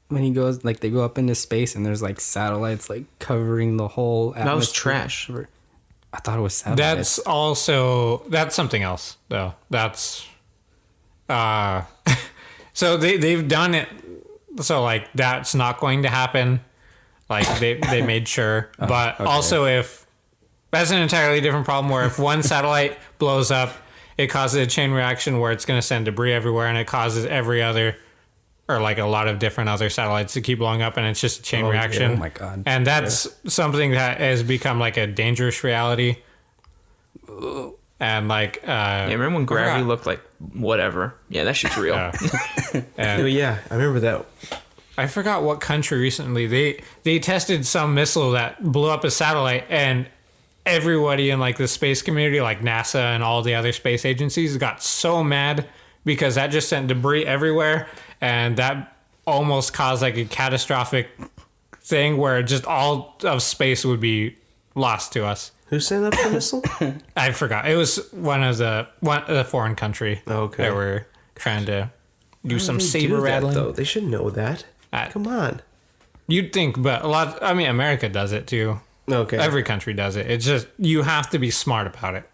when he goes, like, they go up into space and there's, like, satellites, like, covering the whole atmosphere? That was trash. I thought it was satellites. That's something else though. That's so they've done it so like that's not going to happen. Like they made sure. But okay. also if that's an entirely different problem where if one satellite blows up, it causes a chain reaction where it's gonna send debris everywhere and it causes every other or like a lot of different other satellites to keep blowing up and it's just a chain reaction. Oh my God. And that's something that has become like a dangerous reality. And like Yeah, remember when gravity looked like whatever? Yeah, that shit's real. Oh, and yeah. I remember that. I forgot what country recently they tested some missile that blew up a satellite and everybody in like the space community, like NASA and all the other space agencies got so mad because that just sent debris everywhere and that almost caused like a catastrophic thing where just all of space would be lost to us. Who sent up the missile? I forgot. It was one of the foreign country. Okay. That were trying to do some They saber do that, rattling. though. They should know that. Come on. You'd think, but I mean, America does it too. Okay. Every country does it. It's just, you have to be smart about it.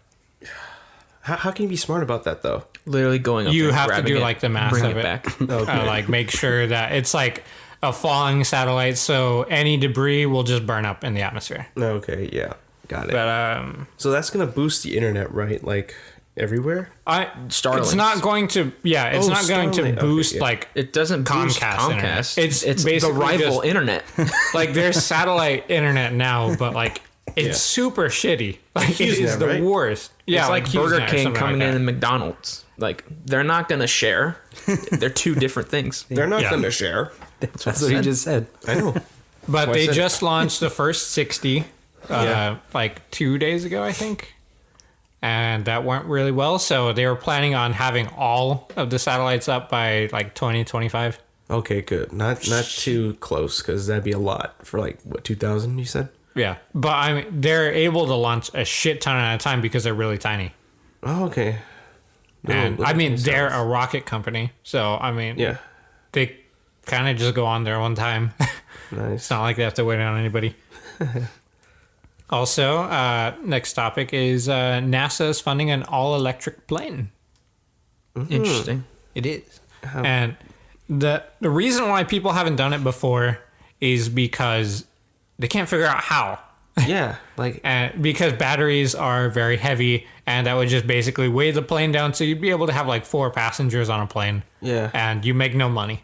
How can you be smart about that though? Literally going up You there, have to grabbing do it, like the math bring of it it. back. Like make sure that it's like a falling satellite, so any debris will just burn up in the atmosphere. Okay, yeah. Got it. But So that's going to boost the internet, right? Like everywhere? Starlink. it's not going to. Yeah, it's Oh, not going to Starlink. Okay, boost yeah. like It doesn't boost Comcast internet. Comcast. It's It's the basically rival just- internet. like there's satellite internet now, but like it's Yeah. super shitty. Like it is HughesNet, the right? worst. Yeah, It's like Burger HughesNet or King something coming like in that. and McDonald's. Like they're not gonna share. They're two different things. They're not Yeah. going to share. That's what you just said. I know. But I they said- just launched the first 60 like 2 days ago, I think. And that went really well. So they were planning on having all of the satellites up by like 2025. Okay, good. Not too close, because that'd be a lot for like, what, 2,000 you said? Yeah. But I mean, they're able to launch a shit ton at a time because they're really tiny. Oh, okay. And Little I mean, things. they're a rocket company. So, I mean, Yeah. they kind of just go on their own time. Nice. It's not like they have to wait on anybody. Also, next topic is NASA is funding an all-electric plane. Interesting. It is. And the reason why people haven't done it before is because they can't figure out how. Yeah. Like, And because batteries are very heavy, and that would just basically weigh the plane down, so you'd be able to have like 4 passengers on a plane. Yeah. And you make no money.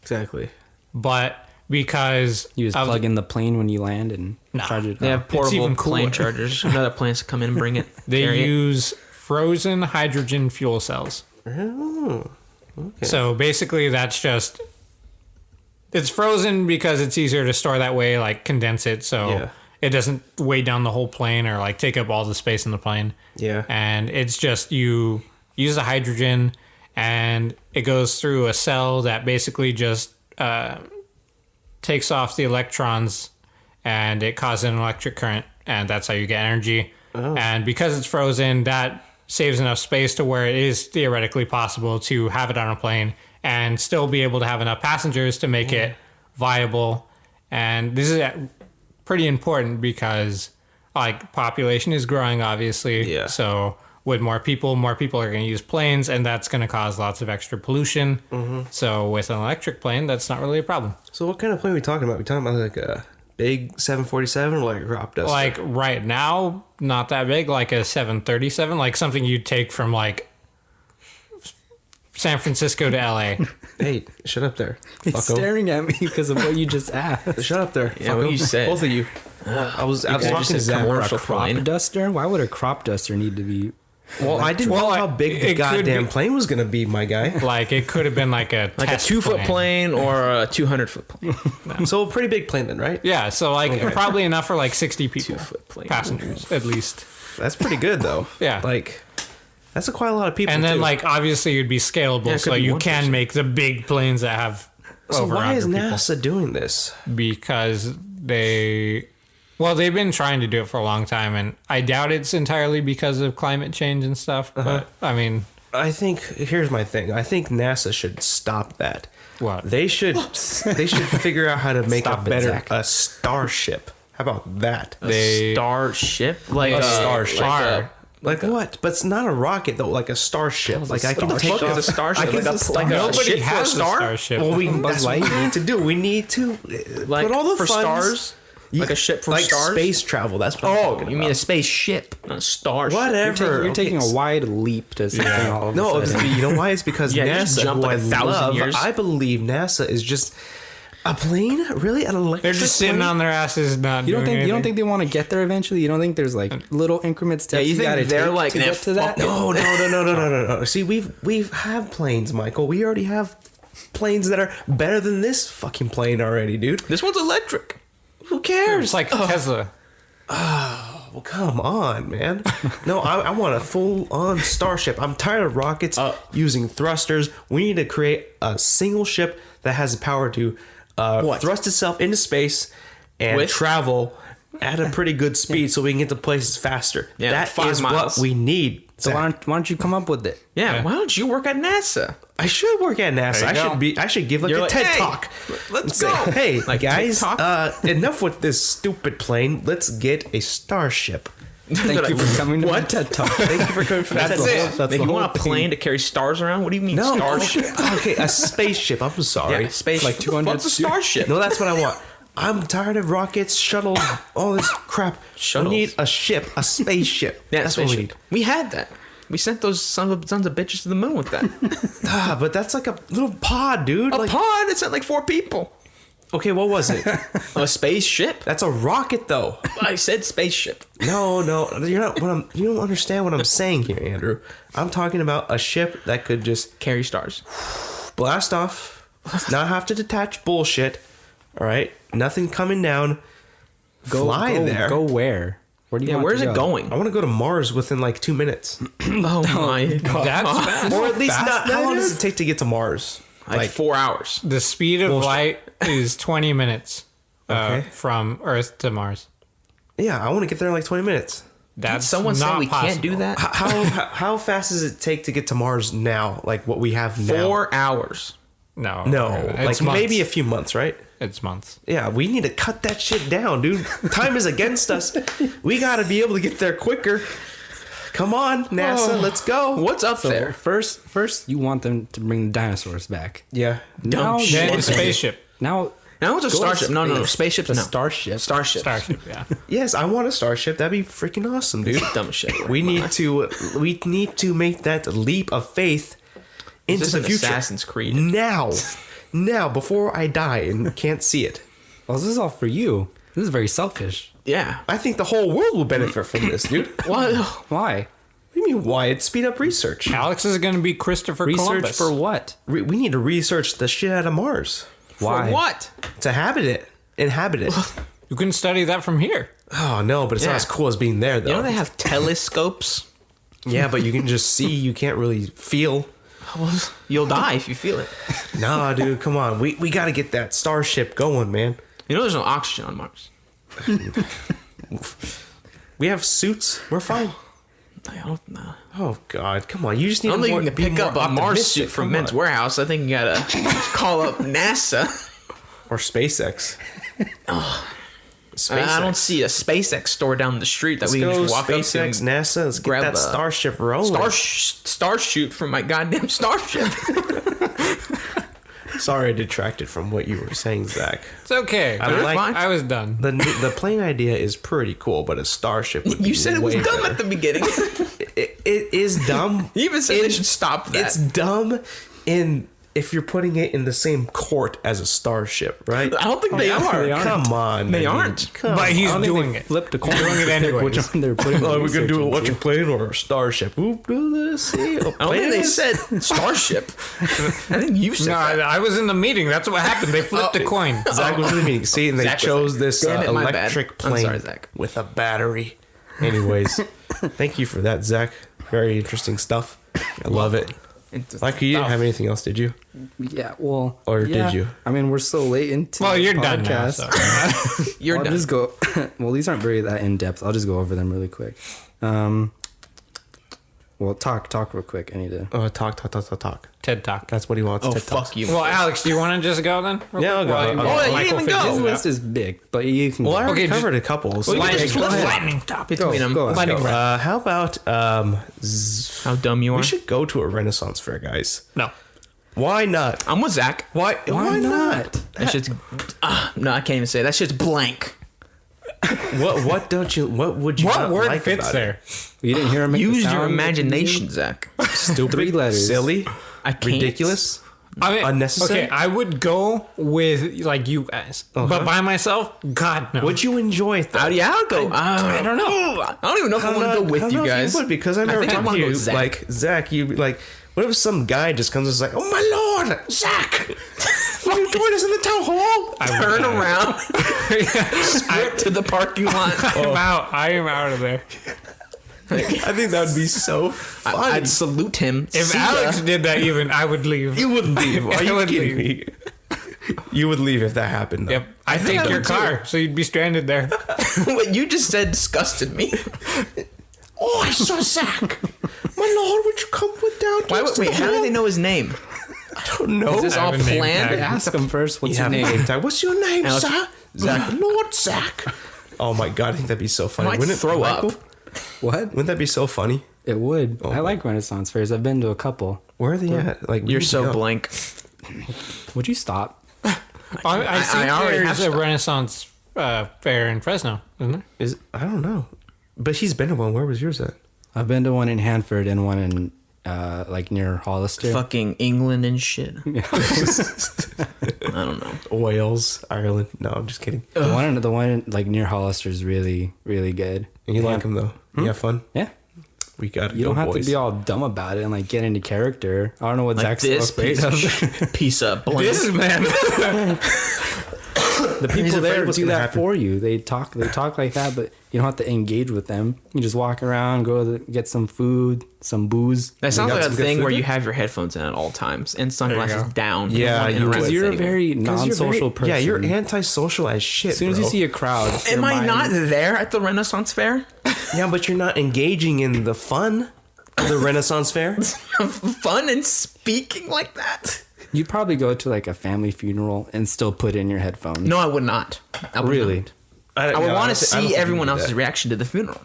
exactly. But because You just of- plug in the plane when you land and charge it. They have It's portable even plane cooler. chargers. Another planes to come in and bring it. they carry it. use frozen hydrogen fuel cells. Oh. So basically, that's just it's frozen because it's easier to store that way, like condense it, so Yeah. it doesn't weigh down the whole plane or like take up all the space in the plane. Yeah. And it's just you use the hydrogen, and it goes through a cell that basically just takes off the electrons, and it causes an electric current, and that's how you get energy. And because it's frozen, that saves enough space to where it is theoretically possible to have it on a plane and still be able to have enough passengers to make it viable. And this is pretty important because like population is growing, obviously. Yeah. So with more people are going to use planes, and that's going to cause lots of extra pollution. So with an electric plane, that's not really a problem. So what kind of plane are we talking about? We talking about like a big 747 or like a crop duster? Like right now, not that big, like a 737, like something you'd take from like San Francisco to LA. Hey, shut up there. He's Fucko. staring at me because of what you just asked. Shut up there. Yeah, what Fucko. you said. Both of you. I was could've talking just to said Zach. commercial A crop plane. duster? Why would a crop duster need to be? Well, I didn't know how big the it could goddamn be- plane was going to be, my guy. Like it could have been like a Like test a 2-foot plane or a 200-foot plane. So a pretty big plane then, right? Yeah, so like probably enough for like 60 people, 2-foot plane. passengers at least. That's pretty good, though. Yeah. Like, that's quite a lot of people, And then too. like obviously you'd be scalable, Yeah, it so could be you one can person. make the big planes that have So over why is 100 people. NASA doing this? Because they've been trying to do it for a long time, and I doubt it's entirely because of climate change and stuff. But I mean, I think, here's my thing. I think NASA should stop that. what? They should figure out how to make Stop a it, better Zach. a starship. How about that? They- Starship? Like A starship. star. Like what? But it's not a rocket though. Like a starship. Like I can What the take fuck off. is a starship? I can Like a Nobody ship for a has a star? starship. Well, Buzz that's what we Lightyear? need to do. We need to Like put all the for funds- stars? Like a ship for like stars? space travel. That's what I'm Oh, talking you mean a about. spaceship, not a starship. Whatever. You're taking Okay, a wide leap to something all of No, a sudden. you know why? It's because Yeah, you just NASA, jumped who like I 1,000 love, years. I believe NASA is just a plane. Really, an electric They're just sitting plane? on their asses, not You don't doing think anything. they want to get there eventually? You don't think there's like little increment steps you you think gotta they're take like, to "Nah, get to that? fuck it." No. See, we've have planes, Michael. We already have planes that are better than this fucking plane already, dude. This one's electric. Who cares? It's like Tesla. Well, come on, man. No, I want a full-on starship. I'm tired of rockets using thrusters. We need to create a single ship that has the power to thrust itself into space and With? travel at a pretty good speed so we can get to places faster. Yeah, That 5 is miles. what we need. So why don't you come up with it? Yeah, Yeah. why don't you work at NASA? I should work at NASA. There you go. I should give like You're a like, TED "Hey, talk. let's Say, go." Hey, Like guys, TikTok? enough with this stupid plane. Let's get a starship. Thank you for coming to my TED Talk. Thank you for coming from That's it. Like, you want a plane to carry stars around? What do you mean No. starship? Okay, a spaceship. I'm sorry. Yeah, space. Like Like 200 What's a starship? No, that's what I want. I'm tired of rockets, shuttles, all this crap. Shuttles. We need a ship, a spaceship. Yeah, that's spaceship. what we need. We had that. We sent those sons of bitches to the moon with that. But that's like a little pod, dude. A Like, pod. It sent like 4 people. okay, what was it? A spaceship. That's a rocket, though. I said spaceship. No, you're not. You don't understand what I'm saying here, Andrew. I'm talking about a ship that could just Carry stars. blast off, not have to detach bullshit. All right, nothing coming down. Fly there. Go where? Where do you Yeah, want where's to it go? going? I want to go to Mars within like 2 minutes, Oh my god. That's fast. or at least fast not. How that long does is? it take to get to Mars? Like 4 hours. The speed of light is 20 minutes Okay. from Earth to Mars. Yeah, I want to get there in like 20 minutes. That's Someone said not we can't do possible. that. How fast does it take to get to Mars now? Like what we have now? 4 hours. No. No, It's like months. maybe a few months, right? It's months. Yeah, we need to cut that shit down, dude. Time is against us. We got to be able to get there quicker. Come on, NASA, let's go. What's up So there? first, you want them to bring the dinosaurs back. Yeah. Now, Then Shit. the spaceship. now Now it's a go to starship. No, space. spaceships. A No. starship. Starship, yeah. Yes, I want a starship. That'd be freaking awesome, dude. Dumb shit. We need to make that leap of faith into This is the an future. Assassin's Creed. Now, before I die and can't see it. Well, this is all for you. This is very selfish. Yeah. I think the whole world will benefit from this, dude. What What? Why? do you mean why? It'd speed up research. Alex is going to be Christopher Research Columbus. for what? We need to research the shit out of Mars. Why? For what? To inhabit it. You can study that from here. Oh no, but it's Yeah. not as cool as being there, though. You know they have telescopes. Yeah, but you can just see. You can't really feel. You'll die if you feel it. Nah, dude, come on. We got to get that starship going, man. You know there's no oxygen on Mars. We have suits. We're fine. I don't know. Oh God, come on. You just need I don't to think you can be pick up more a Mars optimistic. suit from Come Men's on. Warehouse. I think you gotta call up NASA. Or SpaceX. I don't see a SpaceX store down the street that Let's we can go just walk SpaceX, up to. NASA. Let's grab get that a starship rolling. Star shoot from my goddamn starship. Sorry, I detracted from what you were saying, Zach. It's okay. I like- I was done. The plane idea is pretty cool, but a starship. Would be You said it was way dumb better. at the beginning. It is dumb. You even said they should stop that. It's dumb if you're putting it in the same court as a starship, right? I don't think they are. they aren't. Come on, They man. aren't. Come But he's I don't think doing they it. Flipped a coin. Doing it anyways. Which one they're putting? Oh, the we're gonna do an research electric plane or a starship. Oop, do this. See, I don't think they said starship. I think you said No, that. I was in the meeting. That's what happened. They flipped a coin. Zach was in the meeting. See, and they Zach was chose there. this Damn it, my bad. electric I'm plane sorry, Zach. with a battery. Anyways, thank you for that, Zach. Very interesting stuff. I love it. Like you didn't have anything else, did you? Yeah, well, Or yeah. did you? I mean, we're so late into. Well, the you're done now. podcast. So. You're I'll done. just go. Well, these aren't very that in depth. I'll just go over them really quick. Well, talk real quick. I need to. Talk. TED Talk. That's what he wants. Oh, TED fuck Talks. you. Well, Alex, do you want to just go then? Yeah, I'll go. While- I'll go. while Oh, you Michael didn't even figures go. it This out. list is big, but you can. Well, I go. already Okay, covered a couple. So Well, you Lightning, can just flip lightning lightning talk. between them. go. Lightning round. how about How dumb you are. we should go to a Renaissance fair, guys. No. Why not? I'm with Zach. Why not? That shit's. No, I can't even say it. That shit's blank. What would you What not word like fits about there? You didn't hear him make the Use your sound? imagination, Zach. Stupid, 3 letters. silly, I can't. ridiculous, I mean, unnecessary. Okay, I would go with like you guys, but by myself, God no. Would you enjoy it? Though? Yeah, I'll go. I don't know. I don't even know if I want to go with you guys. would, because I've I never think I talked wanna to go you. with Zach. Like Zach, you like. What if some guy just comes and is like, "Oh my lord, Zach, will you join us in the town hall?" Turn around, sprint to the parking lot. I am out of there. I think that would be so funny. I'd salute him. If See ya. Alex did that, even I would leave. You wouldn't leave. Are I you would kidding leave. me? You would leave if that happened. Though. Yep, I take I your would too. car, so you'd be stranded there. What you just said disgusted me. Oh, I saw Zach. My lord, would you come with down to Why? us to Wait, the how do hall? they know his name? I don't know. Is this I all have a name planned? tag. Ask him first. What's You your have a name? name tag. What's your name, Alex- sir? Zach. Lord Zach. Oh my god, I think that'd be so funny. I might Wouldn't it, throw Michael? up. What? Wouldn't that be so funny? It would. Oh. I like Renaissance fairs. I've been to a couple. Where are they at? Like, we You're need to so go. blank. Would you stop? I think already there's have a Renaissance fair in Fresno, isn't there? I don't know. But he's been to one. Where was yours at? I've been to one in Hanford and one in like near Hollister. Fucking England and shit. I don't know. Wales, Ireland. No, I'm just kidding. The one like near Hollister is really, really good. And you like him though? You have fun? Yeah. We got to You go, don't have boys. to be all dumb about it and like get into character. I don't know what Like Zach's so this afraid of. piece of blank. This man. The He's people afraid there what's do gonna that happen. for you. They talk like that, but you don't have to engage with them. You just walk around, get some food, some booze. That sounds got like a some good thing food where there? you have your headphones in at all times and you sunglasses go. down. Yeah, You don't wanna you interact would. Because you're a with anyone. very 'Cause you're non-social very- person. Yeah, you're antisocial as shit. As soon as you bro. see a crowd, Am your I mind- not there at the Renaissance Fair? Yeah, but you're not engaging in the fun of the Renaissance Fair. Fun and speaking like that? You'd probably go to like a family funeral and still put in your headphones. No, I would not. I would Really? not. I would want to see everyone else's reaction to the funeral.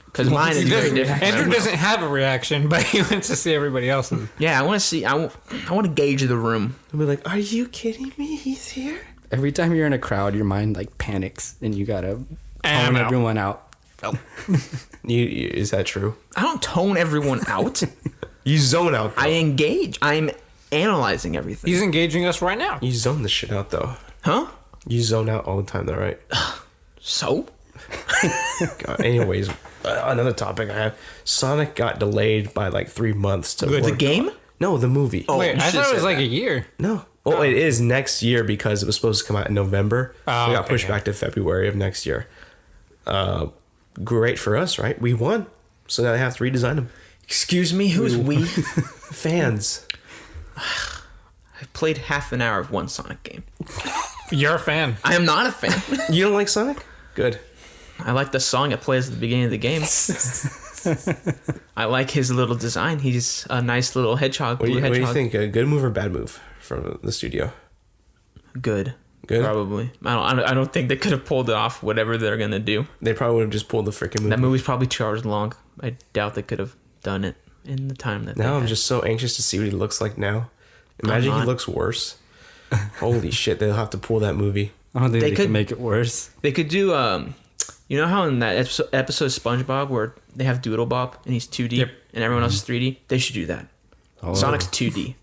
Because mine is very different. Andrew doesn't have a reaction, but he went to see everybody else's. Yeah, I want to see. I want to gauge the room. I'll be like, "Are you kidding me? He's here." Every time you're in a crowd, your mind like panics and you gotta I'm tone out. everyone out. Is that true? I don't tone everyone out. You zone out. Though. I engage. I'm analyzing everything. He's engaging us right now. You zone the shit out though. Huh? You zone out all the time though, right? So? God, anyways, another topic I have. Sonic got delayed by like 3 months to The work game? on. No, the movie. Oh, Wait, you I should've thought it was said like that. a year. No. Oh, it is next year because it was supposed to come out in November. Oh, it got okay, pushed okay. back to February of next year. Great for us, right? We won. So now they have to redesign them. Excuse me, who's we? Fans. I played half an hour of one Sonic game. You're a fan. I am not a fan. You don't like Sonic? Good. I like the song it plays at the beginning of the game. I like his little design. He's a nice little hedgehog. What do blue you hedgehog. think? A good move or bad move from the studio? Good. Good? Probably. I don't think they could have pulled it off. Whatever they're gonna do. They probably would have just pulled the freaking movie. That movie's probably 2 hours long. I doubt they could have done it in the time that. Now they I'm had. just so anxious to see what he looks like now. Imagine he not. looks worse. Holy shit! They'll have to pull that movie. I don't think They they could- can make it worse. They could do. You know how in that episode of SpongeBob where they have Doodle Bob and he's 2D Yep. and everyone else is 3D? They should do that. Oh. Sonic's 2D.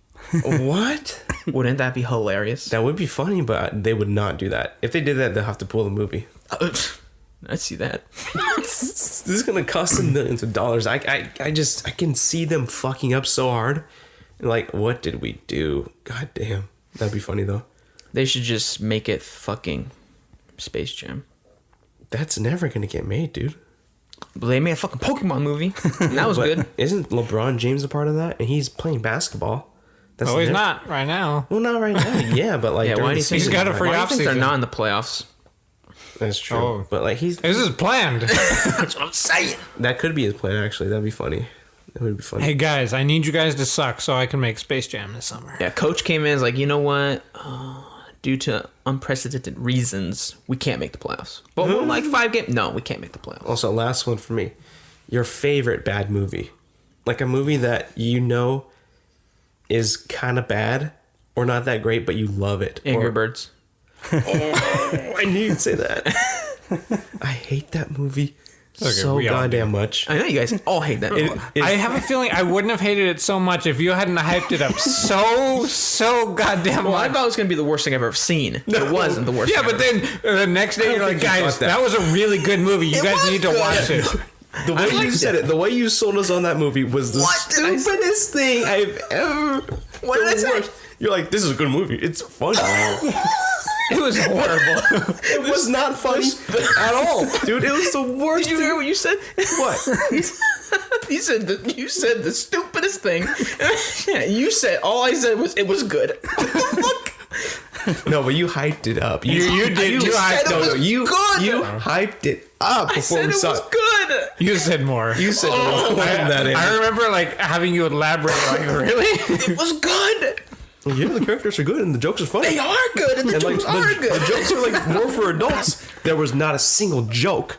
What? Wouldn't that be hilarious? That would be funny, but they would not do that. If they did that, they'll have to pull the movie. I'd see that. This is gonna cost them millions of dollars. I can see them fucking up so hard. Like, what did we do? God damn. That'd be funny though. They should just make it fucking Space Jam. That's never gonna get made, dude. But they made a fucking Pokemon movie. And that was But good. Isn't LeBron James a part of that? And he's playing basketball. That's Oh, he's never- not right now. Well, not right now. Yeah, but like, Yeah, during why do the you think He's got a free why do you off think they're season. not in the playoffs? That's true. Oh. But like, he's This is planned. That's what I'm saying. that could be his plan. Actually, that'd be funny. That would be funny. Hey guys, I need you guys to suck so I can make Space Jam this summer. Yeah, coach came in and was like, you know what? Due to unprecedented reasons, we can't make the playoffs. But we're like 5 games. No, we can't make the playoffs. Also, last one for me. Your favorite bad movie, like a movie that you know is kind of bad or not that great, but you love it. Angry Or- Birds. I knew you'd say that. I hate that movie so we all goddamn much. I know you guys all hate that. I have a feeling I wouldn't have hated it so much if you hadn't hyped it up so goddamn well, I much. thought it was going to be the worst thing I've ever seen. It wasn't the worst Yeah, thing but then the next day you're like, think you guys, thought that. that was a really good movie. You It guys was need to good. watch it. The way you liked said it, the way you sold us on that movie was the What did I say? stupidest thing I've ever. What did I the say? worst. You're like, this is a good movie. It's funny. It was horrible. It was not funny at all, dude. It was the worst. Did you hear what you said? What? You said the stupidest thing. Yeah, you said all I said was it was good. What the fuck? No, but you hyped it up. You did. You said hyped it was you good. You hyped it up I before said we it saw was it. good. You said more. You said more than that. I Andrew. remember like having you elaborate. Like, really? It was good. Yeah, the characters are good and the jokes are funny. They are good, and the jokes are good. The jokes are like more for adults. There was not a single joke.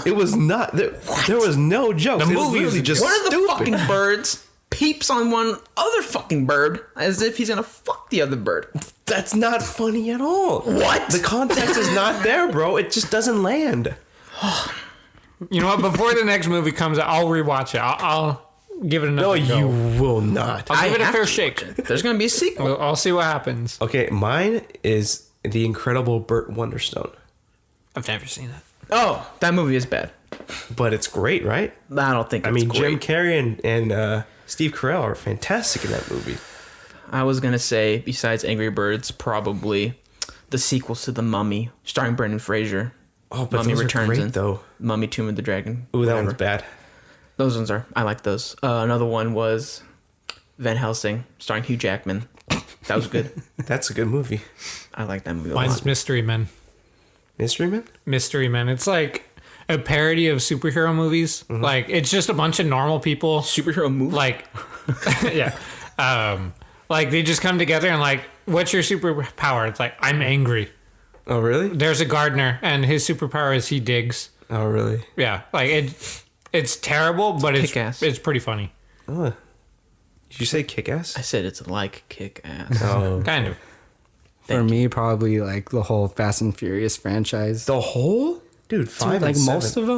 It was not. There was no jokes. The It was movie literally is just One of the stupid. fucking birds peeps on one other fucking bird as if he's gonna fuck the other bird. That's not funny at all. What? The context is not there, bro. It just doesn't land. You know what? Before the next movie comes out, I'll rewatch it. I'll give it No, another go. you will not. I'll give it a have fair to shake. watch it. There's gonna be a sequel. I'll see what happens. Okay, mine is The Incredible Burt Wonderstone. I've never seen it. Oh, that movie is bad. But it's great, right? I don't think. I It's mean, great. Jim Carrey and Steve Carell are fantastic in that movie. I was gonna say, besides Angry Birds, probably the sequels to The Mummy, starring Brendan Fraser. Oh, but Mummy those Returns are great, and though. Mummy Tomb of the Dragon. Ooh, that whatever. one's bad. Those ones are. I like those. Another one was Van Helsing, starring Hugh Jackman. That was good. That's a good movie. I like that movie a Mine's lot. Mystery Men. Mystery Man? Mystery Men. It's like a parody of superhero movies. Like, it's just a bunch of normal people. Superhero movie. Like, yeah. Like, they just come together and, like, what's your superpower? It's like, I'm angry. Oh, really? There's a gardener, and his superpower is he digs. Oh, really? Yeah. Like, it's terrible, but Kick-ass. it's pretty funny. Oh. Did you say Kick-Ass? I said it's like Kick Ass. Oh. Kind of. For me, probably like the whole Fast and Furious franchise. The whole? Dude, 5 like and most 7.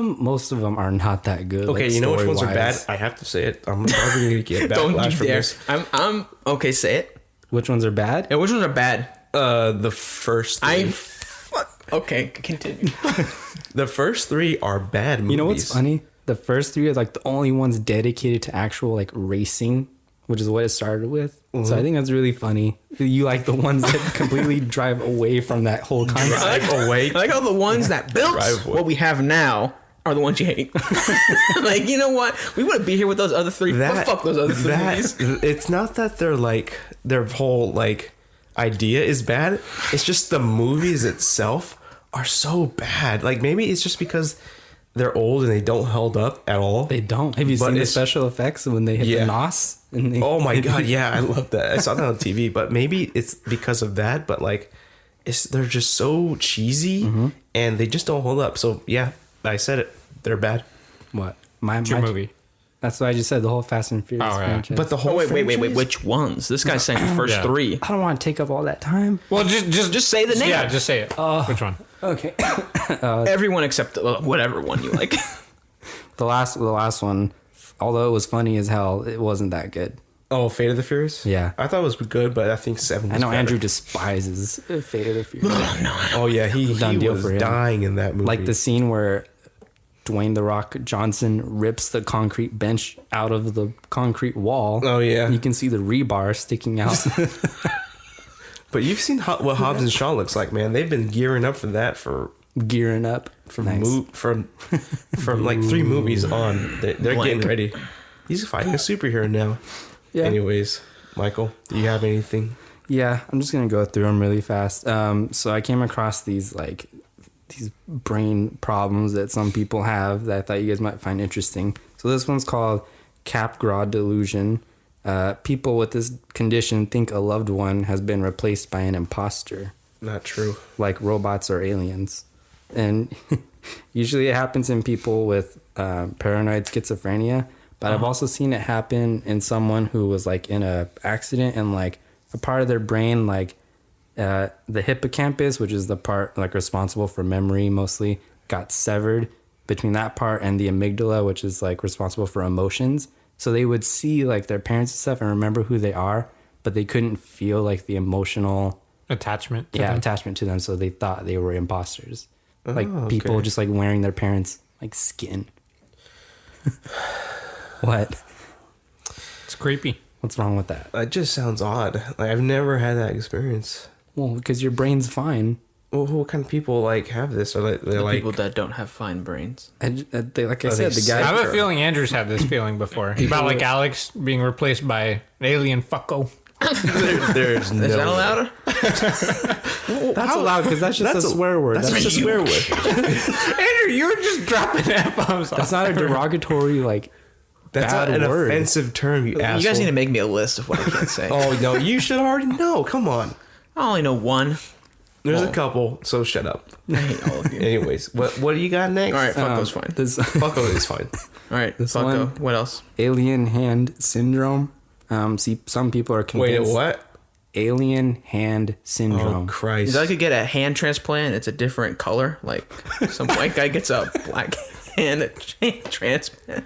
of them are not that good. Okay, like, you know which ones are bad? story-wise. I have to say it. I'm probably going to get Don't backlash you from dare. this. I'm okay. Say it. Which ones are bad? And which ones are bad? The first 3. Okay, continue. The first 3 are bad movies. You know what's funny? The first 3 are like the only ones dedicated to actual like racing, which is what it started with. So I think that's really funny. You like the ones that completely drive away from that whole concept. Drive away. I like how the ones that built Drive away. what we have now are the ones you hate. Like, you know what? We wouldn't be here with those other 3. Well, fuck those other 3 movies. It's not that they're like, their whole like idea is bad. It's just the movies itself are so bad. Like, maybe it's just because they're old and they don't hold up at all. They don't. Have you But seen the it's- special effects when they hit Yeah. the nos? And they, Oh my god, yeah, I love that. I saw that on TV, but maybe it's because of that. But like, they're just so cheesy and they just don't hold up. So yeah, I said it. They're bad. What? It's your movie. That's what I just said. The whole Fast and Furious Oh, yeah. franchise. But the whole Oh, wait. franchise- Which ones? This guy's saying the first Yeah. 3. I don't want to take up all that time. Well, just say the name. Yeah, just say it. Which one? Okay. Everyone except whatever one you like. The last one, although it was funny as hell, it wasn't that good. Oh, Fate of the Furious. Yeah. I thought it was good, but I think 7. Was I know better. Andrew despises Fate of the Furious. Oh yeah, he Done deal was for him. dying in that movie. Like the scene where Dwayne the Rock Johnson rips the concrete bench out of the concrete wall. Oh, yeah. You can see the rebar sticking out. But you've seen what Hobbs and Shaw looks like, man. They've been gearing up for that for Gearing up. Nice. from like 3 movies on. They're Blank. getting ready. He's fighting a superhero now. Yeah. Anyways, Michael, do you have anything? Yeah, I'm just gonna go through them really fast. So I came across these brain problems that some people have that I thought you guys might find interesting. So this one's called Capgras delusion. People with this condition think a loved one has been replaced by an imposter, Not true. like robots or aliens. And usually it happens in people with paranoid schizophrenia. But I've also seen it happen in someone who was like in a accident and like a part of their brain, like the hippocampus, which is the part like responsible for memory mostly, got severed between that part and the amygdala, which is like responsible for emotions. So they would see like their parents and stuff and remember who they are, but they couldn't feel like the emotional Attachment. to them. attachment to them. So they thought they were imposters, like Oh, people okay. just like wearing their parents like skin. What? It's creepy. What's wrong with that? That just sounds odd. Like, I've never had that experience. Well, because your brain's fine. Well, what kind of people like have this? Or like they're The like people that don't have fine brains. They, like I Are said, they the I guy. have a feeling Andrew's had this feeling before about like Alex being replaced by an alien fucko. there's no. Is that allowed? That's allowed because that's just a swear word. That's just a swear word. Andrew, you were just dropping F-bombs. That's not a derogatory like That's bad an word. offensive term, you asshole. You guys need to make me a list of what I can't say. Oh, no, you should already know. Come on. I only know one. There's Oh. a couple, so shut up. I hate all of you. Anyways, what do you got next? All right, fucko's fine. This Fucko is fine. All right, this fucko. one- What else? alien hand syndrome. See, some people are Wait, convinced. what? Alien hand Oh, syndrome. Christ. Is I could get a hand transplant. It's a different color. Like some white guy gets a black hand transplant,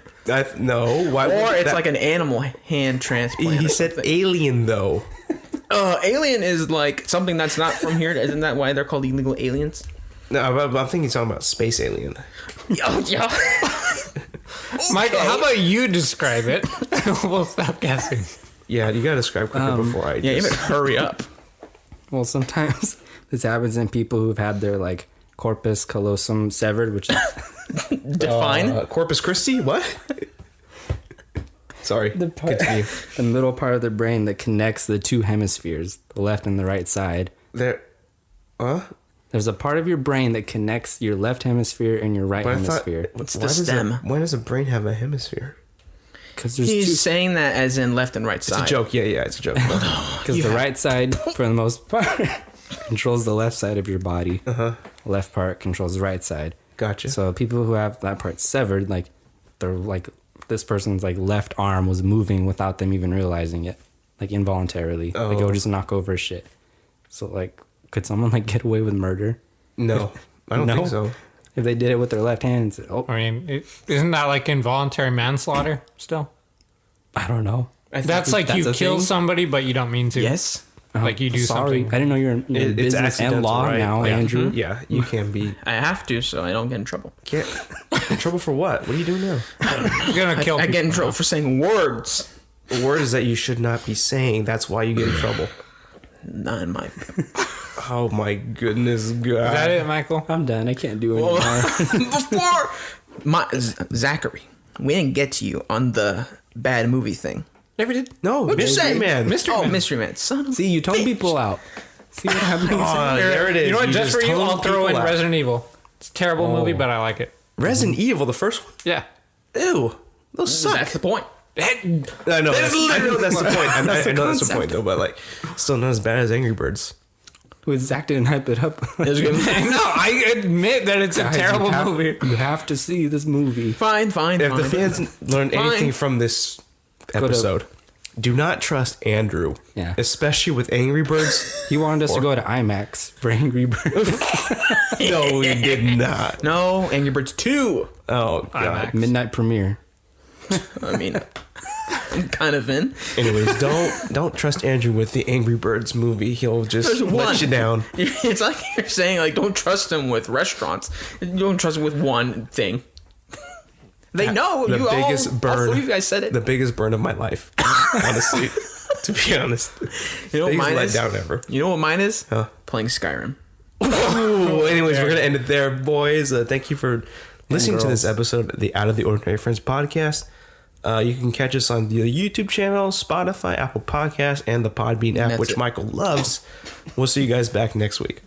No. Why? or it's that- like an animal hand transplant. He or said something. alien, though. Alien is like something that's not from here. Isn't that why they're called illegal aliens? No, I'm thinking he's talking about space alien. Oh yeah. Michael, how about you describe it? We'll stop guessing. Yeah, you gotta describe quicker before I. Yeah, you better hurry up. Well, sometimes this happens in people who've had their like corpus callosum severed, which is Define. Corpus Christi? What? Sorry. Continue. the middle part of the brain that connects the two hemispheres, the left and the right side. There. Huh? There's a part of your brain that connects your left hemisphere and your right But I thought. hemisphere. It's why the does stem. Why does a brain have a hemisphere? Because there's He's two. saying that as in left and right It's side. a joke. Yeah, it's a joke. Because the right side, for the most part, controls the left side of your body. Left part controls the right side. Gotcha. So people who have that part severed, like they're like this person's like left arm was moving without them even realizing it, like involuntarily. Like it Oh. would just knock over shit. So like, could someone like get away with murder No, I don't No? think so. if they did it with their left hand? And said, oh, I mean, isn't that like involuntary manslaughter still? I don't know. That's like that's you a kill thing? somebody, but you don't mean to. Yes. Like you do Sorry, something. I didn't know you're in It's business and accidental, law right? now, Yeah. Andrew. Yeah, you can be. I have to, so I don't get in trouble. Can't. In trouble for what? What are you doing now? You're gonna kill I get in people. trouble for saying words. Words that you should not be saying. That's why you get in trouble. Not in my. Oh my goodness, God. Is that it, Michael? I'm done. I can't do anymore. Before Zachary, we didn't get to you on the bad movie thing. Never did. No, What'd you Mystery say? Man. Mystery Man. Son of See, you told people out. See what happens? Oh, there it is. You know what? Just for you, told I'll throw in people out. Resident Evil. It's a terrible movie, but I like it. Resident Evil, the first one. Yeah. Ew, those suck. That's the point. I know. I know that's the point. I know that's the point, though. But like, still not as bad as Angry Birds. With Zach didn't hype it up. It was good. No, I admit that it's a Guys, terrible you have, movie. You have to see this movie. Fine. If the fans learned Fine. anything from this episode, do not trust Andrew. Yeah. Especially with Angry Birds. He wanted us to go to IMAX for Angry Birds. No, he did not. No, Angry Birds 2. Oh God. IMAX. Midnight premiere. I mean, I'm kind of in. Anyways, don't trust Andrew with the Angry Birds movie. He'll just There's let one. you down. It's like you're saying, like, don't trust him with restaurants. You don't trust him with one thing. They know. The All biggest burn. three of you guys said it. The biggest burn of my life. Honestly, to be honest, You know what biggest mine is? letdown ever. You know what mine is? Huh? Playing Skyrim. Ooh, anyways, we're gonna end it there, boys. Thank you for listening to this episode of the Out of the Ordinary Friends podcast. You can catch us on the YouTube channel, Spotify, Apple Podcasts, and the Podbean app, That's which it. Michael loves. We'll see you guys back next week.